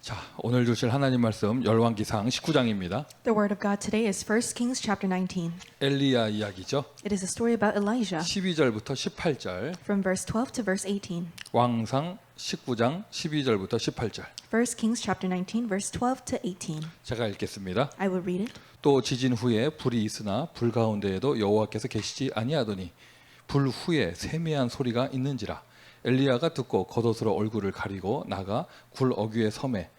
자, 오늘 주실 하나님 말씀 열왕기상 19장입니다. The word of God today is 1 Kings chapter 19. 엘리야 이야기죠. It is a story about Elijah 12절부터 18절. from verse 12 to verse 18. 왕상 19장 12절부터 18절. 1 Kings chapter 19 verse 12 to 18. 제가 읽겠습니다. I will read it. 또 지진 후에 불이 있으나 불 가운데에도 여호와께서 계시지 아니하더니 불 후에 세미한 소리가 있는지라 엘리야가 듣고 겉옷으로 얼굴을 가리고 나가 굴 어귀에 섬에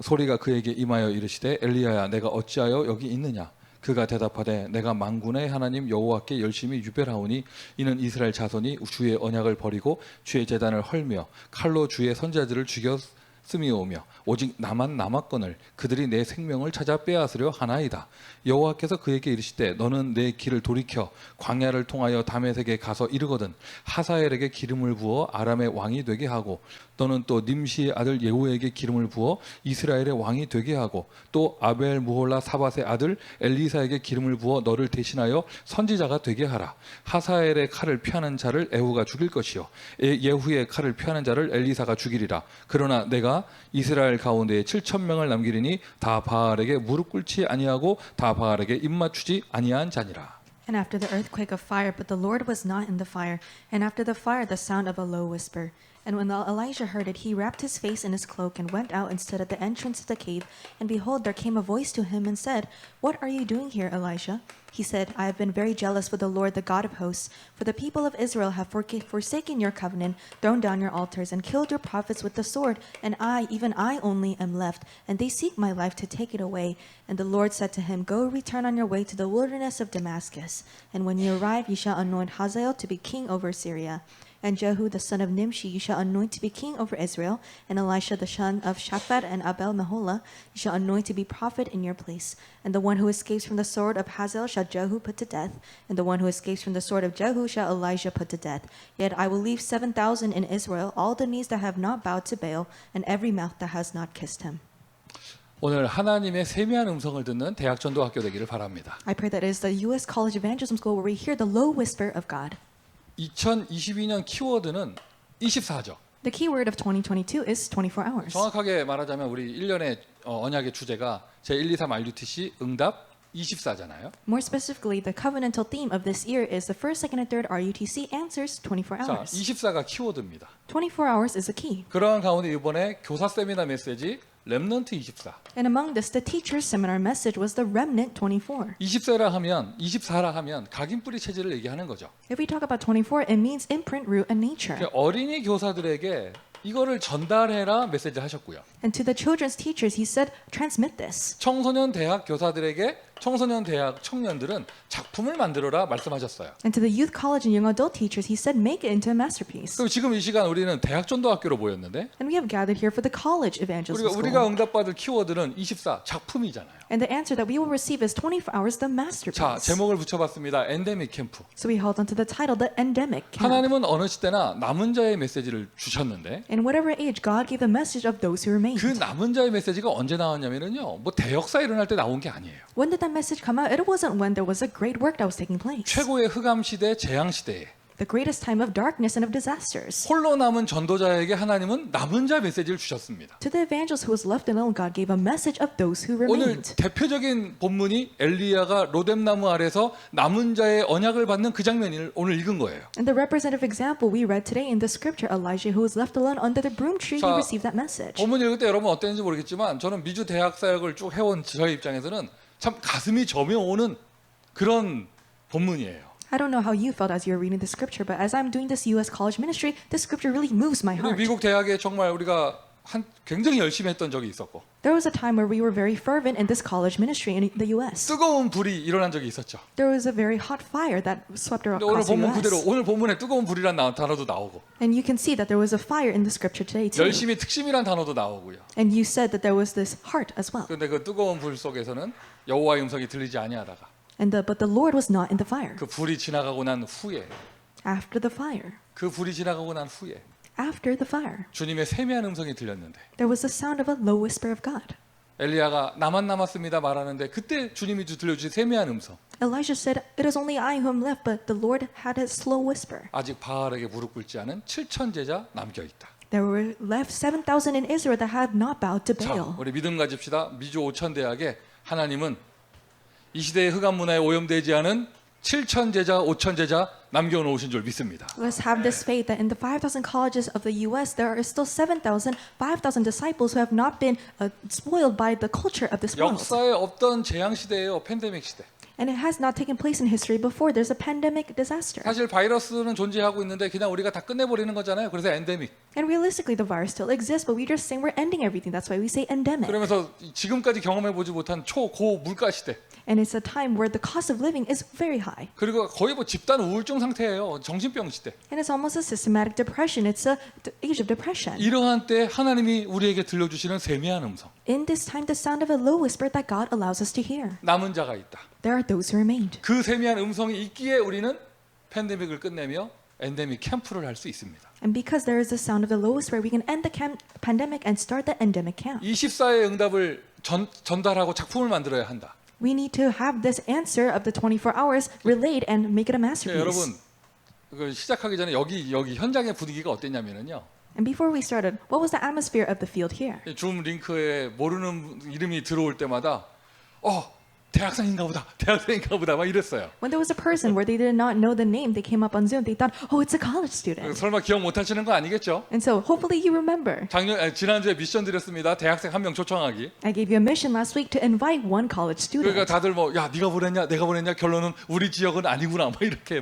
소리가 그에게 임하여 이르시되 엘리야야 내가 어찌하여 여기 있느냐 그가 대답하되 내가 만군의 하나님 여호와께 열심히 유별하오니 이는 이스라엘 자손이 주의 언약을 버리고 주의 제단을 헐며 칼로 주의 선지자들을 죽였음이오며 오직 나만 남았거늘 그들이 내 생명을 찾아 빼앗으려 하나이다. 여호와께서 그에게 이르시되 너는 내 길을 돌이켜 광야를 통하여 다메섹에 가서 이르거든 하사엘에게 기름을 부어 아람의 왕이 되게 하고 너는 또 님시의 아들 예후에게 기름을 부어 이스라엘의 왕이 되게 하고 또 아벨 무홀라 사밧의 아들 엘리사에게 기름을 부어 너를 대신하여 선지자가 되게 하라. 하사엘의 칼을 피하는 자를 에후가 죽일 것이요 예후의 칼을 피하는 자를 엘리사가 죽이리라. 그러나 내가 이스라엘 가운데에 7,000명을 남기리니 다 바알에게 무릎 꿇지 아니하고 다 바알에게 입맞추지 아니한 자니라. And after the earthquake of fire, but the Lord was not in the fire. And after the fire, the sound of a low whisper. And when Elijah heard it, he wrapped his face in his cloak and went out and stood at the entrance of the cave. And behold, there came a voice to him and said, What are you doing here, Elijah? He said, I have been very jealous with the Lord, the God of hosts. For the people of Israel have forsaken your covenant, thrown down your altars, and killed your prophets with the sword. And I, even I only, am left, and they seek my life to take it away. And the Lord said to him, Go return on your way to the wilderness of Damascus. And when you arrive, you shall anoint Hazael to be king over Syria. And Jehu the son of Nimshi you shall anoint to be king over Israel, and Elisha the son of Shaphat and Abel Meholah you shall anoint to be prophet in your place. And the one who escapes from the sword of Hazael shall Jehu put to death, and the one who escapes from the sword of Jehu shall Elijah put to death. Yet I will leave 7,000 in Israel, all the knees that have not bowed to Baal, and every mouth that has not kissed him. 오늘 하나님의 세미한 음성을 듣는 대학전도학교 되기를 바랍니다. I pray that it is the U.S. College Evangelism School where we hear the low whisper of God. 2022년 키워드는 24죠. The key word of 2022 is 24 hours. 정확하게 말하자면 우리 1년의 언약의 주제가 제123 RUTC 응답 24잖아요. More specifically, the covenantal theme of this year is the first, second, and third RUTC answers 24 자, hours. 24가 키워드입니다. 24 hours is a key. 그러한 가운데 이번에 교사 세미나 메시지 렘넌트 24. And among this, the teacher's seminar message was the remnant 24. 24라 하면 각인뿌리 체질을 얘기하는 거죠. If we talk about 24, it means imprint, root, and nature. 어린이 교사들에게 이거를 전달해라 메시지를 하셨고요. And to the children's teachers, he said, transmit this. 청소년 대학 교사들에게 청소년 대학 청년들은 작품을 만들어라 말씀하셨어요. And to the youth college and young adult teachers, he said, make it into a masterpiece. 그럼 지금 이 시간 우리는 대학 전도학교로 모였는데 And we have gathered here for the college evangelism 우리가 school. 응답받을 키워드는 24 작품이잖아요. And the answer that we will receive is 24 hours, the 자, masterpiece. 제목을 붙여봤습니다. 엔데믹 캠프. So we held on to the title, the endemic camp. 하나님은 어느 시대나 남은 자의 메시지를 주셨는데 In whatever age, God gave the message of those who remained. 그 남은 자의 메시지가 언제 나왔냐면요. 뭐 대역사 일어날 때 나온 게 아니에요. When did that message come out? It wasn't when there was a great work that was taking place. 최고의 흑암 시대, 재앙 시대에 The greatest time of darkness and of disasters. 홀로 남은 전도자에게 하나님은 남은 자 메시지를 주셨습니다. To the evangelist who was left alone, God gave a message of those who 오늘 remained. 대표적인 본문이 엘리야가 로뎀나무 아래서 남은 자의 언약을 받는 그 장면을 오늘 읽은 거예요. And the representative example we read today in the scripture, Elijah who was left alone under the broom tree, he 자, received that message. 본문 읽을 때 여러분 어땠는지 모르겠지만 저는 미주 대학 사역을 쭉 해온 저의 입장에서는 참 가슴이 저며오는 그런 본문이에요. I don't know how you felt as you were reading the scripture, but as I'm doing this U.S. college ministry, this scripture really moves my 우리 heart. 미국 대학에 정말 우리가 굉장히 열심히 했던 적이 있었고 There was a time where we were very fervent in this college ministry in the U.S. 뜨거운 불이 일어난 적이 있었죠. There was a very hot fire that swept 근데 오늘 across the 본문 그대로 U.S. 오늘 본문에 뜨거운 불이란 단어도 나오고 And you can see that there was a fire in the scripture today too. 열심히 특심이란 단어도 나오고요. And you said that there was this heart as well. 그런데 그 뜨거운 불 속에서는 여호와의 음성이 들리지 아니하다가 But the Lord was not in the fire. 그 불이 지나가고 난 후에 After the fire. 그 불이 지나가고 난 후에 After the fire. 주님의 세미한 음성이 들렸는데 There was the sound of a low whisper of God. 엘리야가 나만 남았습니다 말하는데 그때 주님이 들려주신 세미한 음성 Elijah said, It is only I who am left, but the Lord had a slow whisper. 아직 바알에게 무릎 꿇지 않은 7천 제자 남겨 있다. There were left 7,000 in Israel that had not bowed to 자, Baal. 우리 믿음 가집시다. 미주 5천 대학에 하나님은 이 시대의 흑암 문화에 오염되지 않은 7천 제자, 5천 제자 남겨놓으신 줄 믿습니다. Let's have this faith that in the 5,000 colleges of the U.S., there are still 7,000, 5,000 disciples who have not been spoiled by the culture of this world. 역사에 없던 재앙 시대예요. 팬데믹 시대. And it has not taken place in history before. There's a pandemic disaster. 사실 바이러스는 존재하고 있는데 그냥 우리가 다 끝내버리는 거잖아요. 그래서 엔데믹. And realistically, the virus still exists, but we're just saying we're ending everything. That's why we say endemic. 그러면서 지금까지 경험해보지 못한 초고 물가 시대. And it's a time where the cost of living is very high. 그리고 거의 뭐 집단 우울증 상태예요. 정신병 시대. And it's almost a systematic depression. It's a age of depression. 이러한 때 하나님이 우리에게 들려주시는 세미한 음성. In this time, the sound of a low whisper that God allows us to hear. 남은 자가 있다. There are those who remained. 그 세미한 음성이 있기에 우리는 팬데믹을 끝내며 엔데믹 캠프를 할 수 있습니다. And because there is the sound of the low whisper, we can end the pandemic and start the endemic camp. 24의 응답을 전달하고 작품을 만들어야 한다. We need to have this answer of the 24 hours relayed and make it a masterpiece. 여러분 그 시작하기 전에 여기 현장의 분위기가 어땠냐면요. And before we started, what was the atmosphere of the field here? 줌 링크에 모르는 이름이 들어올 때마다 대학생인가 보다 막 이랬어요. When there was a person where they did not know the name, they came up on Zoom, they thought, oh, it's a college student. 설마 기억 못 하시는 거 아니겠죠? And so hopefully you remember. 지난주에 미션 드렸습니다. 대학생 한 명 초청하기. I gave you a mission last week to invite one college 그러니까 student. 다들 네가 보냈냐 내가 보냈냐 결론은 우리 지역은 아니구나 이렇게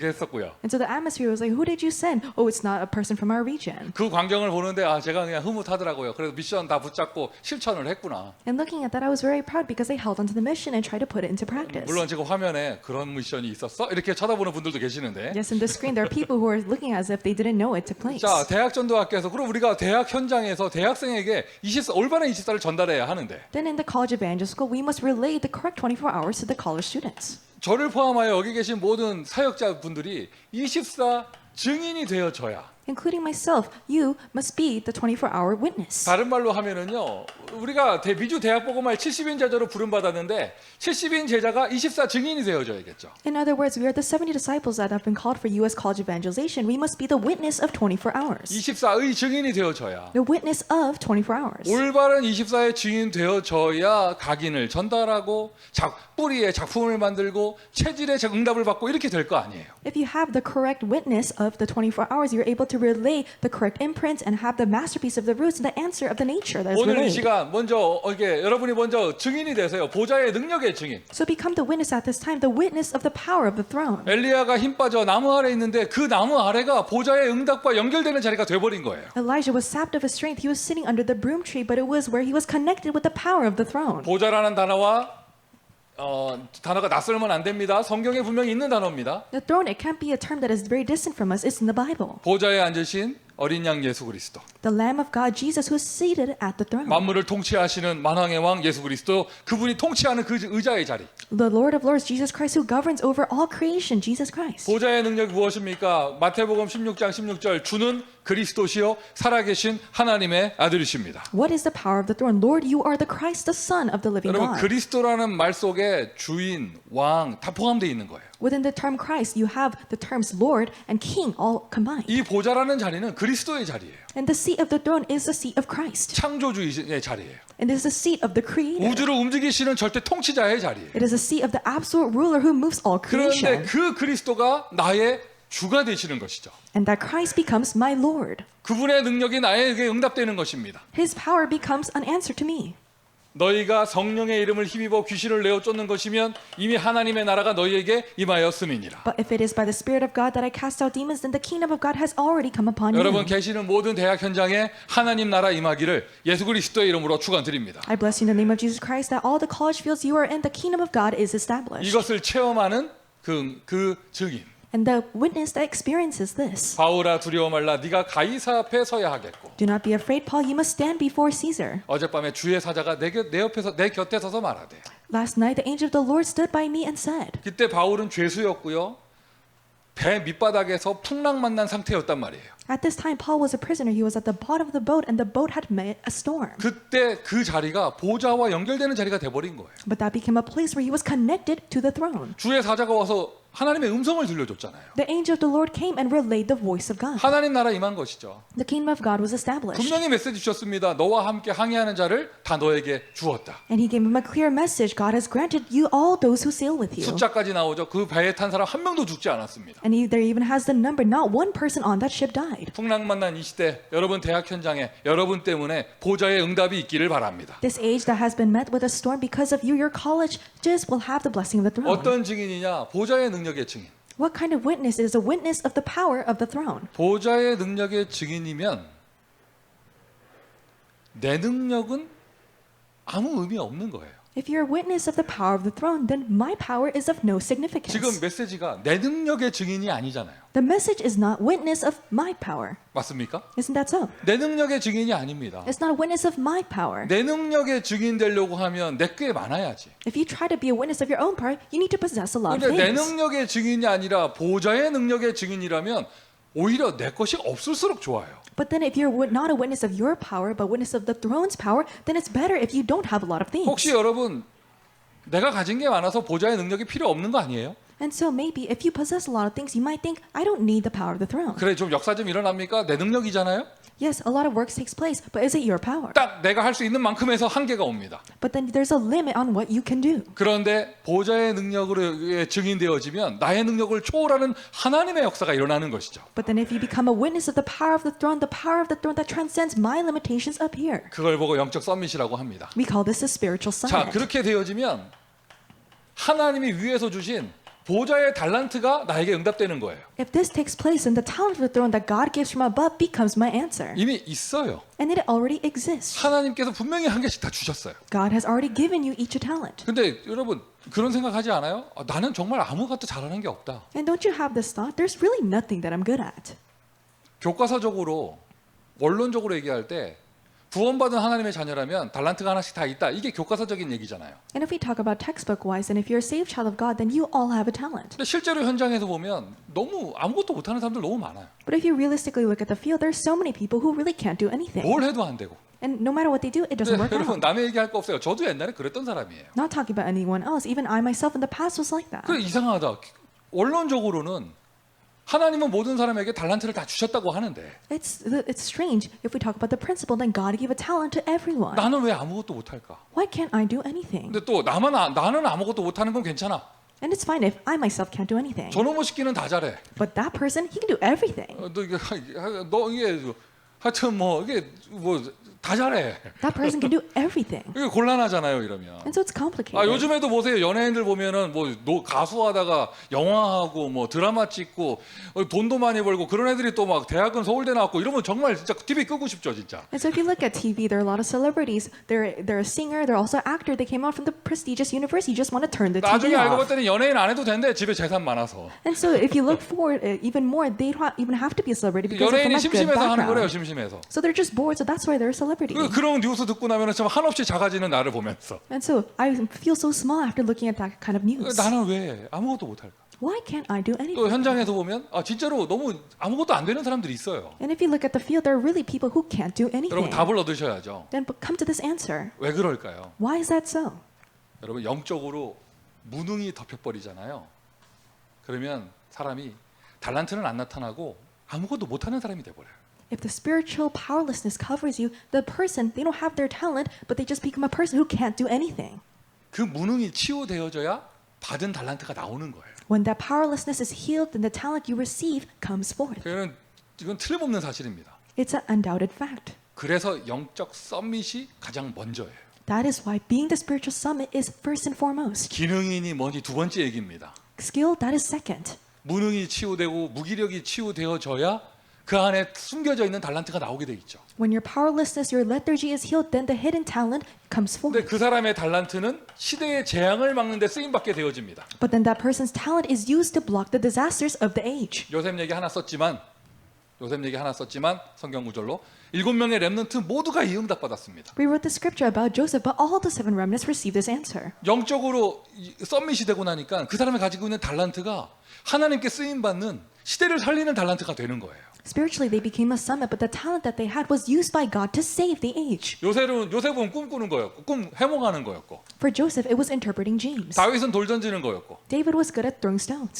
했었고요. And so the atmosphere was like, who did you send? Oh, it's not a person from our region. 그 광경을 보는데 제가 그냥 흐뭇하더라고요. 그래서 미션 다 붙잡고 실천을 했구나. And looking at that, I was very proud because they held onto the mission and tried to put it into practice. 물론 지금 화면에 그런 미션이 있었어? 이렇게 쳐다보는 분들도 계시는데. Yes, in the screen, there are people who are looking as if they didn't know it took place. 자, 대학 전도학교에서 그럼 우리가 대학 현장에서 대학생에게 올바른 24를 전달해야 하는데. Then in the college evangel school, we must relay the correct 24 hours to the college students. 저를 포함하여 여기 계신 모든 사역자분들이 24 증인이 되어져야. Including myself, you must be the 24-hour witness. 다른 말로 하면은요, 우리가 미주 대학복음화의 70인 제자로 부름받았는데 70인 제자가 24 증인이 되어줘야겠죠. In other words, we are the 70 disciples that have been called for U.S. college evangelization. We must be the witness of 24 hours. 24의 증인이 되어져야. The witness of 24 hours. 올바른 24의 증인 되어져야 각인을 전달하고 뿌리에 작품을 만들고 체질의 응답을 받고 이렇게 될 거 아니에요. If you have the correct witness of the 24 hours, you're able to relay the correct imprint and have the masterpiece of the roots and the answer of the nature that is 오늘 이 relayed. 시간 여러분이 먼저 증인이 되세요. 보좌의 능력의 증인. So become the witness at this time, the witness of the power of the throne. 엘리야가 힘 빠져 나무 아래 있는데 그 나무 아래가 보좌의 응답과 연결되는 자리가 돼버린 거예요. Elijah was sapped of his strength. He was sitting under the broom tree, but it was where he was connected with the power of the throne. 보좌라는 단어가 낯설면 안 됩니다. 성경에 분명히 있는 단어입니다. The throne, it can't be a term that is very distant from us. It's in the Bible. 보좌에 앉으신 어린 양 예수 그리스도. The Lamb of God, Jesus, who is seated at the throne. 만물을 통치하시는 만왕의 왕 예수 그리스도. 그분이 통치하는 그 의자의 자리. The Lord of Lords, Jesus Christ, who governs over all creation, Jesus Christ. 보좌의 능력이 무엇입니까? 마태복음 16장 16절 주는 그리스도시요 살아계신 하나님의 아들이십니다. What is the power of the throne? Lord, you are the Christ, the Son of the living 여러분 God. 그리스도라는 말 속에 주인, 왕 다 포함되어 있는 거예요. Within the term Christ, you have the terms Lord and King all combined. 이 보좌라는 자리는 그리스도의 자리예요. And the seat of the throne is the seat of Christ. 창조주의 자리예요. And it is the seat of the Creator. 우주를 움직이시는 절대 통치자의 자리예요. It is the seat of the absolute ruler who moves all 그런데 creation. 그 그리스도가 나의 주가 되시는 것이죠. And that Christ becomes my Lord. 그분의 능력이 나에게 응답되는 것입니다. His power becomes an answer to me. 너희가 성령의 이름을 힘입어 귀신을 내어 쫓는 것이면 이미 하나님의 나라가 너희에게 임하였음이니라. But if it is by the Spirit of God that I cast out demons, then the kingdom of God has already come upon you. 여러분 계시는 모든 대학 현장에 하나님 나라 임하기를 예수 그리스도의 이름으로 축원드립니다. I bless you in the name of Jesus Christ that all the college fields you are in, the kingdom of God is established. 이것을 체험하는 그 증인. And the witness that experiences this. 바울아 두려워 말라 네가 가이사 앞에 서야 하겠고. Do not be afraid, Paul. You must stand before Caesar. 어젯밤에 주의 사자가 내 곁에 서서 말하되. Last night, the angel of the Lord stood by me and said. 그때 바울은 죄수였고요. 배 밑바닥에서 풍랑 만난 상태였단 말이에요. At this time, Paul was a prisoner. He was at the bottom of the boat, and the boat had met a storm. 그때 그 자리가 보좌와 연결되는 자리가 돼버린 거예요. But that became a place where he was connected to the throne. 주의 사자가 와서 하나님의 음성을 들려줬잖아요. The angel of the Lord came and relayed the voice of God. 하나님 나라 임한 것이죠. The kingdom of God was established. 분명히 메시지 주셨습니다. 너와 함께 항해하는 자를 다 너에게 주었다. And he gave him a clear message. God has granted you all those who sail with you. 숫자까지 나오죠. 그 배에 탄 사람 한 명도 죽지 않았습니다. And there even has the number. Not one person on that ship died. 풍랑 만난 이 시대 여러분 대학 현장에 여러분 때문에 보좌의 응답이 있기를 바랍니다. This age that has been met with a storm because of you, your colleges will have the blessing of the throne. 어떤 증인이냐? 보좌의 능력의 증인. What kind of witness is a witness of the power of the throne? 보좌의 능력의 증인이면 내 능력은 아무 의미 없는 거예요. If you're a witness of the power of the throne, then my power is of no significance. 지금 메시지가 내 능력의 증인이 아니잖아요. The message is not witness of my power. 맞습니까? Isn't that so? 내 능력의 증인이 아닙니다. It's not a witness of my power. 내 능력의 증인 되려고 하면 내 꽤 많아야지. If you try to be a witness of your own power, you need to possess a lot of 근데 내 things. 능력의 증인이 아니라 보좌의 능력의 증인이라면 오히려 내 것이 없을수록 좋아요. But then if you're not a witness of your power, but witness of the throne's power, then it's better if you don't have a lot of things. 혹시 여러분 내가 가진 게 많아서 보좌의 능력이 필요 없는 거 아니에요? And so maybe if you possess a lot of things, you might think, I don't need the power of the throne. 그래 좀 역사 좀 일어납니까? 내 능력이잖아요. Yes, a lot of works takes place, but is it your power? 딱 내가 할 수 있는 만큼에서 한계가 옵니다. But then there's a limit on what you can do. 그런데 보좌의 능력으로 증인되어지면 나의 능력을 초월하는 하나님의 역사가 일어나는 것이죠. But then if you become a witness of the power of the throne that transcends my limitations up here. 그걸 보고 영적 썸밋이라고 합니다. We call this a spiritual 자, summit. 그렇게 되어지면 하나님이 위에서 주신 보좌의 달란트가 나에게 응답되는 거예요. If this takes place, then the talent of the throne that God gives from above becomes my answer. 이미 있어요. And it already exists. 하나님께서 분명히 한 개씩 다 주셨어요. God has already given you each a talent. 근데 여러분 그런 생각하지 않아요? 나는 정말 아무것도 잘하는 게 없다. And don't you have this thought? There's really nothing that I'm good at. 교과서적으로 원론적으로 얘기할 때 구원받은 하나님의 자녀라면 달란트가 하나씩 다 있다. 이게 교과서적인 얘기잖아요. And if we talk about textbook wise, and if you're a saved child of God, then you all have a talent. 근데 실제로 현장에서 보면 너무 아무것도 못하는 사람들 너무 많아요. But if you realistically look at the field, there's so many people who really can't do anything. 뭘 해도 안 되고. And no matter what they do, it doesn't 근데 work 여러분 out. 남의 얘기할 거 없어요. 저도 옛날에 그랬던 사람이에요. Not talking about anyone else, even I myself in the past was like that. 그 이상하다. 원론적으로는 하나님은 모든 사람에게 달란트를 다 주셨다고 하는데 It's strange. If we talk about the principle, then God gave a talent to everyone. 나는 왜 아무것도 못할까? Why can't I do anything? 근데 또 나는 아무것도 못하는 건 괜찮아. And it's fine if I myself can't do anything. 저놈의 시키는 다 잘해. But that person, he can do everything. 너 이게 하여튼 뭐 이게 뭐 다 잘해. That person can do everything. 이게 곤란하잖아요, 이러면. And so it's complicated. 요즘에도 보세요. 연예인들 보면은 뭐 가수하다가 영화하고 뭐 드라마 찍고 돈도 많이 벌고 그런 애들이 또 막 대학은 서울대 나왔고 이러면 정말 진짜 TV 끄고 싶죠, 진짜. And so if you look at TV, there are a lot of celebrities. They're a singer. They're also an actor. They came out from the prestigious university. You just want to turn the 나중에 TV 알고 off. 봤더니 연예인 안 해도 된대. 집에 재산 많아서. And so if you look forward even more, they don't even have to be a celebrity because they're from 연예인이 a good 심심해서 하는 거래요, background. 심심해서. So they're just bored. So that's why they're a celebrity. 그런 뉴스 듣고 나면은 참 한없이 작아지는 나를 보면서 And so I feel so small after looking at that kind of news. 나는 왜 아무것도 못할까? Why can't I do 또 anything? 현장에서 보면 진짜로 너무 아무것도 안 되는 사람들이 있어요. And if you look at the field, there are really people who can't do 여러분 anything. 답을 얻으셔야죠. Then come to this answer. 왜 그럴까요? Why is that so? 여러분 영적으로 무능이 덮여버리잖아요. 그러면 사람이 달란트는 안 나타나고 아무것도 못하는 사람이 돼버려요. If the spiritual powerlessness covers you, the person, they don't have their talent, but they just become a person who can't do anything. 그 무능이 치유되어져야 받은 달란트가 나오는 거예요. When that powerlessness is healed, then the talent you receive comes forth. 이건 틀림없는 사실입니다. It's an undoubted fact. 그래서 영적 썸밋이 가장 먼저예요. That is why being the spiritual summit is first and foremost. 기능인이 뭔지 두 번째 얘기입니다. Skill, that is second. 무능이 치유되고 무기력이 치유되어져야 그 안에 숨겨져 있는 달란트가 나오게 돼 있죠. When your powerlessness, your lethargy is healed, then the hidden talent comes 근데 forth. 그 사람의 달란트는 시대의 재앙을 막는 데 쓰임 받게 되어집니다. But then that person's talent is used to block the disasters of the age. 요셉 얘기 하나 썼지만 성경 구절로 7명의 렘넌트 모두가 이 응답 받았습니다. We wrote the scripture about Joseph, but all the 7 remnants received this answer. 영적으로 썸밋이 되고 나니까 그 사람이 가지고 있는 달란트가 하나님께 쓰임 받는 시대를 살리는 달란트가 되는 거예요. Spiritually, they became a summit, but the talent that they had was used by God to save the age. 요셉은 꿈꾸는 거였고, 꿈 해몽하는 거였고, For Joseph, it was interpreting dreams. 다윗은 돌 던지는 거였고. David was good at throwing stones.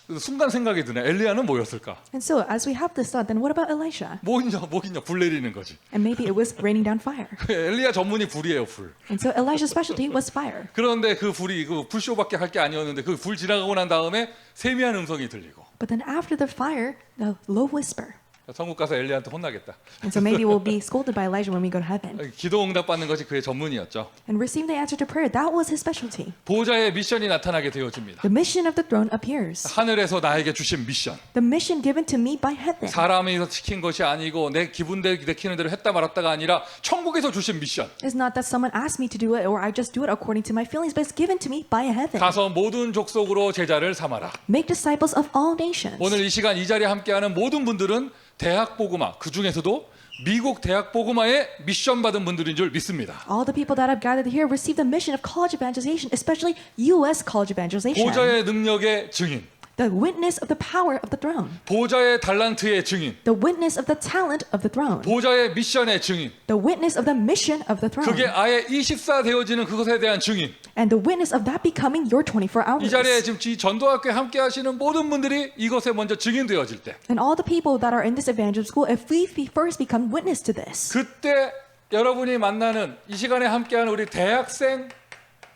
그 순간 생각이 드네. 엘리야는 뭐였을까? And so, as we have this thought, then what about Elisha? 뭐겠냐, 불 내리는 거지. And maybe it was raining down fire. 엘리야 전문이 불이에요, 불. And so Elijah's specialty was fire. 그런데 그 불이 그 불쇼밖에 할 게 아니었는데 그 불 지나가고 난 다음에 세미한 음성이 들리고. But then after the fire, the low whisper. 천국 가서 엘리야한테 혼나겠다. And so maybe we'll be scolded by Elijah when we go to heaven. 기도 응답 받는 것이 그의 전문이었죠. And receive the answer to prayer, that was his specialty. 보호자의 미션이 나타나게 되어집니다. The mission of the throne appears. 하늘에서 나에게 주신 미션. The mission given to me by heaven. 사람이 시킨 것이 아니고 내 기분 내키는 대로 했다 말았다가 아니라 천국에서 주신 미션. It's not that someone asked me to do it or I just do it according to my feelings, but it's given to me by heaven. 가서 모든 족속으로 제자를 삼아라. Make disciples of all nations. 오늘 이 시간 이 자리에 함께하는 모든 분들은 대학 보그마, 그 중에서도 미국 대학 보그마에 미션 받은 분들인 줄 믿습니다. All the people that have gathered here receive the mission of college evangelization, especially U.S. college evangelization. 보좌의 능력의 증인, The witness of the power of the throne. 보좌의 달란트의 증인, The witness of the talent of the throne. 보좌의 미션의 증인, The witness of the mission of the throne. 그게 아예 24 되어지는 그것에 대한 증인. And the witness of that becoming your 24 hours. 이 자리에 지금 이 전도학교에 함께 하시는 모든 분들이 이것에 먼저 증인되어질 때, And all the people that are in this evangelism school, if we first become witness to this, 그때 여러분이 만나는 이 시간에 함께하는 우리 대학생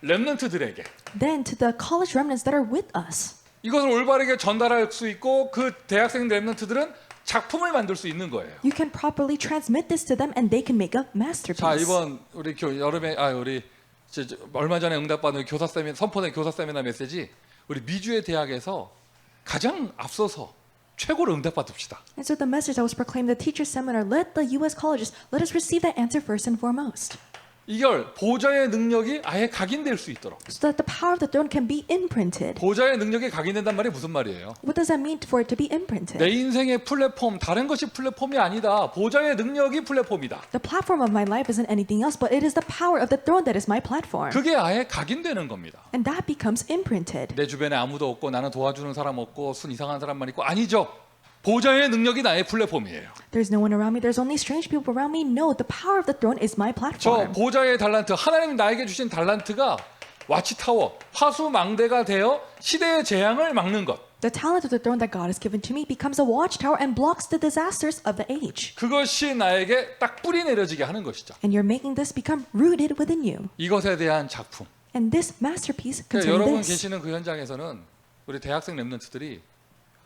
렘넌트들에게 then to the college remnants that are with us, 이것을 올바르게 전달할 수 있고 그 대학생 렘넌트들은 작품을 만들 수 있는 거예요. you can properly transmit this to them and they can make a 자, masterpiece. 이번 우리 여름에 우리 얼마 전에 응답받은 선포된 교사 세미나 메시지, 우리 미주의 대학에서 가장 앞서서 최고로 응답받읍시다. And so the message that was proclaimed at the teacher seminar, let the U.S. colleges, let us receive that answer first and foremost, 이걸 보좌의 능력이 아예 각인될 수 있도록. so that the power of the throne can be imprinted. 보좌의 능력이 각인된단 말이 무슨 말이에요? What does that mean for it to be imprinted? 내 인생의 플랫폼, 다른 것이 플랫폼이 아니다. 보좌의 능력이 플랫폼이다. The platform of my life isn't anything else, but it is the power of the throne that is my platform. 그게 아예 각인되는 겁니다. And that becomes imprinted. 내 주변에 아무도 없고 나는 도와주는 사람 없고 순 이상한 사람만 있고, 아니죠. 보좌의 능력이 나의 플랫폼이에요. There's no one around me. There's only strange people around me. No, the power of the throne is my 저 platform. 보좌의 달란트, 하나님이 나에게 주신 달란트가 와치타워, 화수망대가 되어 시대의 재앙을 막는 것. The talent of the throne that God has given to me becomes a watchtower and blocks the disasters of the age. 그것이 나에게 딱 뿌리 내려지게 하는 것이죠. And you're making this become rooted within you. 이것에 대한 작품. And this masterpiece 그러니까 contains 여러분 this. 계시는 그 현장에서는 우리 대학생 렘넌트들이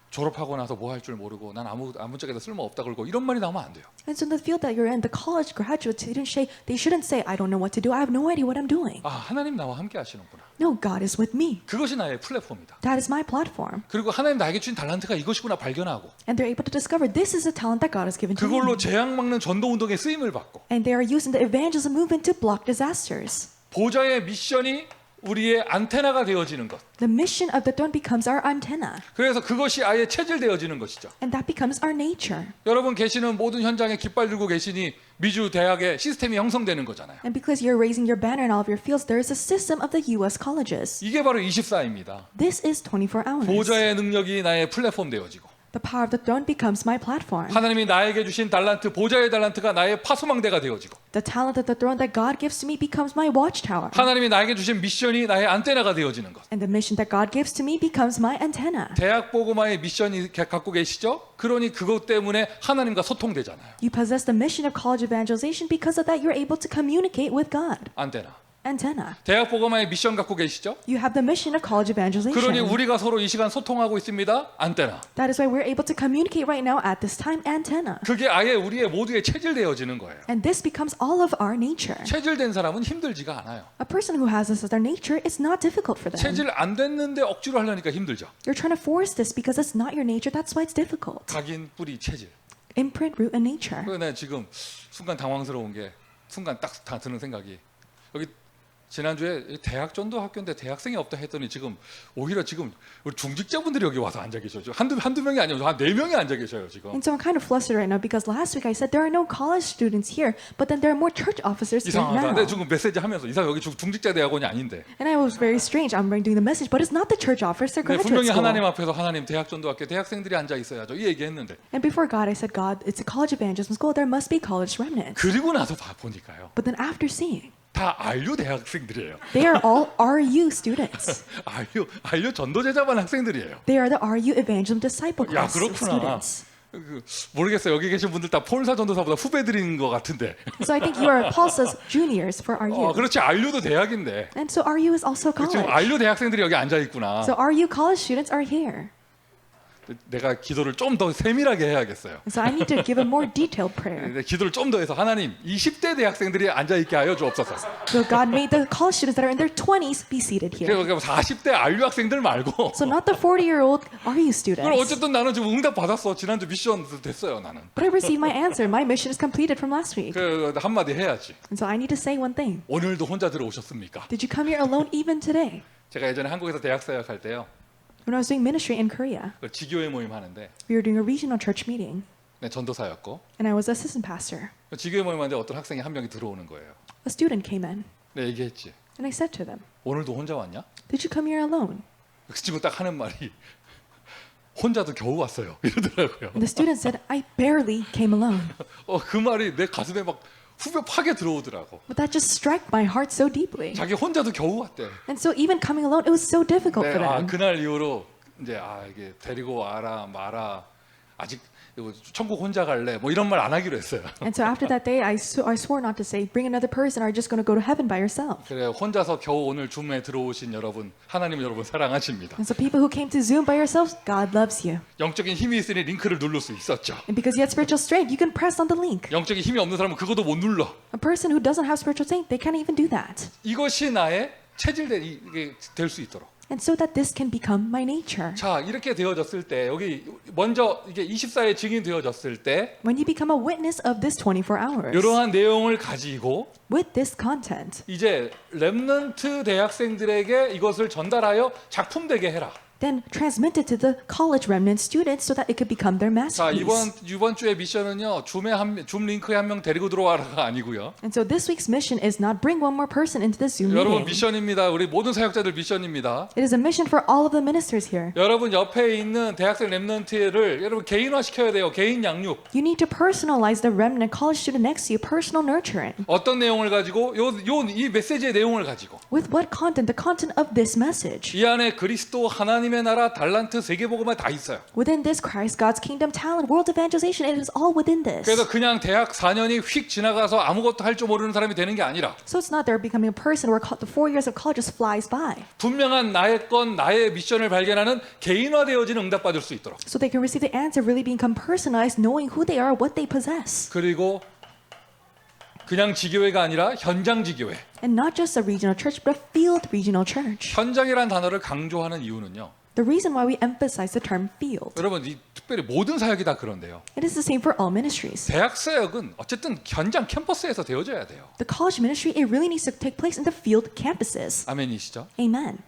졸업하고 나서 뭐 할 줄 모르고 난 아무 쪽에도 쓸모 없다 그러고 이런 말이 나오면 안 돼요. And so in the field that you're in, the college graduates, they shouldn't say, I don't know what to do. I have no idea what I'm doing. 아, 하나님 나와 함께 하시는구나. No, God is with me. 그것이 나의 플랫폼이다. That is my platform. 그리고 하나님 나에게 주신 달란트가 이것이구나 발견하고, And they're able to discover this is a talent that God has given to 그걸로 me. 재앙 막는 전도 운동에 쓰임을 받고, And they are using the evangelism movement to block disasters. 보좌의 미션이 우리의 안테나가 되어지는 것. The mission of the throne becomes our antenna. 그래서 그것이 아예 체질되어지는 것이죠. And that becomes our nature. 여러분 계시는 모든 현장에 깃발 들고 계시니 미주 대학의 시스템이 형성되는 거잖아요. And because you're raising your banner in all of your fields, there is a system of the U.S. colleges. 이게 바로 24입니다. This is 24 hours. 보좌의 능력이 나의 플랫폼 되어지고, The power of the throne becomes my platform. 하나님이 나에게 주신 달란트, 보좌의 달란트가 나의 파수망대가 되어지고, The talent of the throne that God gives to me becomes my watchtower. 하나님이 나에게 주신 미션이 나의 안테나가 되어지는 것. And the mission that God gives to me becomes my antenna. 대학 보고마의 미션이 갖고 계시죠? 그러니 그것 때문에 하나님과 소통되잖아요. You possess the mission of college evangelization. Because of that, you're able to communicate with God. 안테나. Antenna. 대학 보고마의 미션 갖고 계시죠? You have the mission of college 그러니 evangelization. 우리가 서로 이 시간 소통하고 있습니다. 안테나. That is why we're able to communicate right now at this time. Antenna. 그게 아예 우리의 모두의 체질되어지는 거예요. And this becomes all of our nature. 체질된 사람은 힘들지가 않아요. A person who has this as their nature, it's not difficult for them. 체질 안 됐는데 억지로 하려니까 힘들죠. You're trying to force this because it's not your nature. That's why it's difficult. 각인, 뿌리, 체질. Imprint, root, and nature. 그래서 내가 지금 순간 당황스러운 게, 순간 딱 다 드는 생각이, 여기 지난주에 대학 전도 학교인데 대학생이 없다 했더니 지금 오히려 지금 우리 중직자분들이 여기 와서 앉아 계셔요. 한두 명이 아니고 한 4명이 앉아 계셔요 지금. And so I'm kind of flustered right now because last week I said there are no college students here, but then there are more church officers here 이상하다. now. 내 지금 메시지 하면서 여기 중직자 대학원이 아닌데. And I was very strange. I'm doing the message, but it's not the church officer 네, graduate 분명히 school. 하나님 앞에서 하나님 대학 전도학교 대학생들이 앉아 있어야죠. 이 얘기했는데. And before God, I said, God, it's a college evangelism school. There must be college remnants. 그리고 나서 보니까요. But then after seeing, 다 RU 대학생들이에요. they are all RU students. RU 전도제자반 학생들이에요. They are the RU evangelism disciple 야, class 그렇구나. students. 모르겠어요. 여기 계신 분들 다 폴사 전도사보다 후배들인 것 같은데. So I think you are Paul's juniors for RU. 그렇지. RU도 대학인데. And so RU is also 지금 college. RU 대학생들이 여기 앉아 있구나. So RU college students are here. 내가 기도를 좀 더 세밀하게 해야겠어요. And so I need to give a more detailed prayer. 기도를 좀 더 해서 하나님 20대 대학생들이 앉아 있게 하여 주옵소서. So God made the college students that are in their 20s be seated here. 그러니까 40대 RU 학생들 말고. So not the 40-year-old RU 그럼 students. 어쨌든 나는 지금 응답 받았어. 지난주 미션 됐어요 나는. But I received my answer. My mission is completed from last week. 그 한마디 해야지. And so I need to say one thing. 오늘도 혼자 들어오셨습니까? Did you come here alone even today? 제가 예전에 한국에서 대학 사역할 때요. When I was doing ministry in Korea, 그 지교회 모임 하는데 we were doing a regional church meeting, 네, 전도사였고 and I was assistant pastor. 지교회 모임 하는데 어떤 학생이 한 명이 들어오는 거예요. A student came in, 네, 얘기했지. and I said to them, 오늘도 혼자 왔냐? "Did you come here alone?" 그 친구 딱 하는 말이 혼자도 겨우 왔어요. 이러더라고요. And the student said, "I barely came alone." 그 말이 내 가슴에 막 후벼 파게 들어오더라고. But that just struck my heart so deeply. 자기 혼자도 겨우 왔대. And so even coming alone, it was so difficult 네, for them. 그날 이후로 이제 이게 데리고 와라 마라 아직 이거 천국 혼자 갈래 뭐 이런 말 안 하기로 했어요. And so after that day, I swore not to say, "Bring another person, or are you just going to go to heaven by yourself?" 그래 혼자서 겨우 오늘 줌에 들어오신 여러분 하나님 여러분 사랑하십니다. And so people who came to Zoom by yourselves, God loves you. 영적인 힘이 있으니 링크를 누를 수 있었죠. And because you had spiritual strength, you can press on the link. 영적인 힘이 없는 사람은 그것도 못 눌러. A person who doesn't have spiritual strength, they can't even do that. 이것이 나의 체질된 이게 될 수 있도록. And so that this can become my nature. 자 이렇게 되어졌을 때 여기 먼저 이게 24의 증인 되어졌을 때 When you become a witness of this 24 hours, 이러한 내용을 가지고 with this content, 이제 렘넌트 대학생들에게 이것을 전달하여 작품되게 해라. then transmit it to the college remnant students so that it could become their 자 masterpiece. 이번 주의 미션은요 줌 링크에 한 명 데리고 들어와라가 아니고요. And so this week's mission is not bring one more person into this Zoom 여러분 meeting. 미션입니다. 우리 모든 사역자들 미션입니다. It is a mission for all of the ministers here. 여러분 옆에 있는 대학생 렘넌트를 여러분 개인화 시켜야 돼요. 개인 양육. You need to personalize the remnant college student next to you, personal nurturing. 어떤 내용을 가지고 이 메시지의 내용을 가지고 With what content? The content of this message. 이 안에 그리스도 하나님의 나라 달란트 세계복음화 다 있어요. Within this Christ, God's kingdom, talent, world evangelization, it is all within this. 그래서 그냥 대학 4년이 휙 지나가서 아무것도 할 줄 모르는 사람이 되는 게 아니라 So it's not they're becoming a person where the 4 years of college just flies by. 분명한 나의 미션을 발견하는 개인화되어진 응답받을 수 있도록. So they can receive the answer, really become personalized, knowing who they are, what they possess. 그리고 그냥 지교회가 아니라 현장 지교회. And not just a regional church, but a field regional church. 현장이라는 단어를 강조하는 이유는요. The reason why we emphasize the term field. 여러분 특별히 모든 사역이 다 그런데요. It is the same for all ministries. 대학 사역은 어쨌든 현장 캠퍼스에서 되어져야 돼요. The college ministry, it really needs to take place in the field campuses. 아멘이시죠? Amen.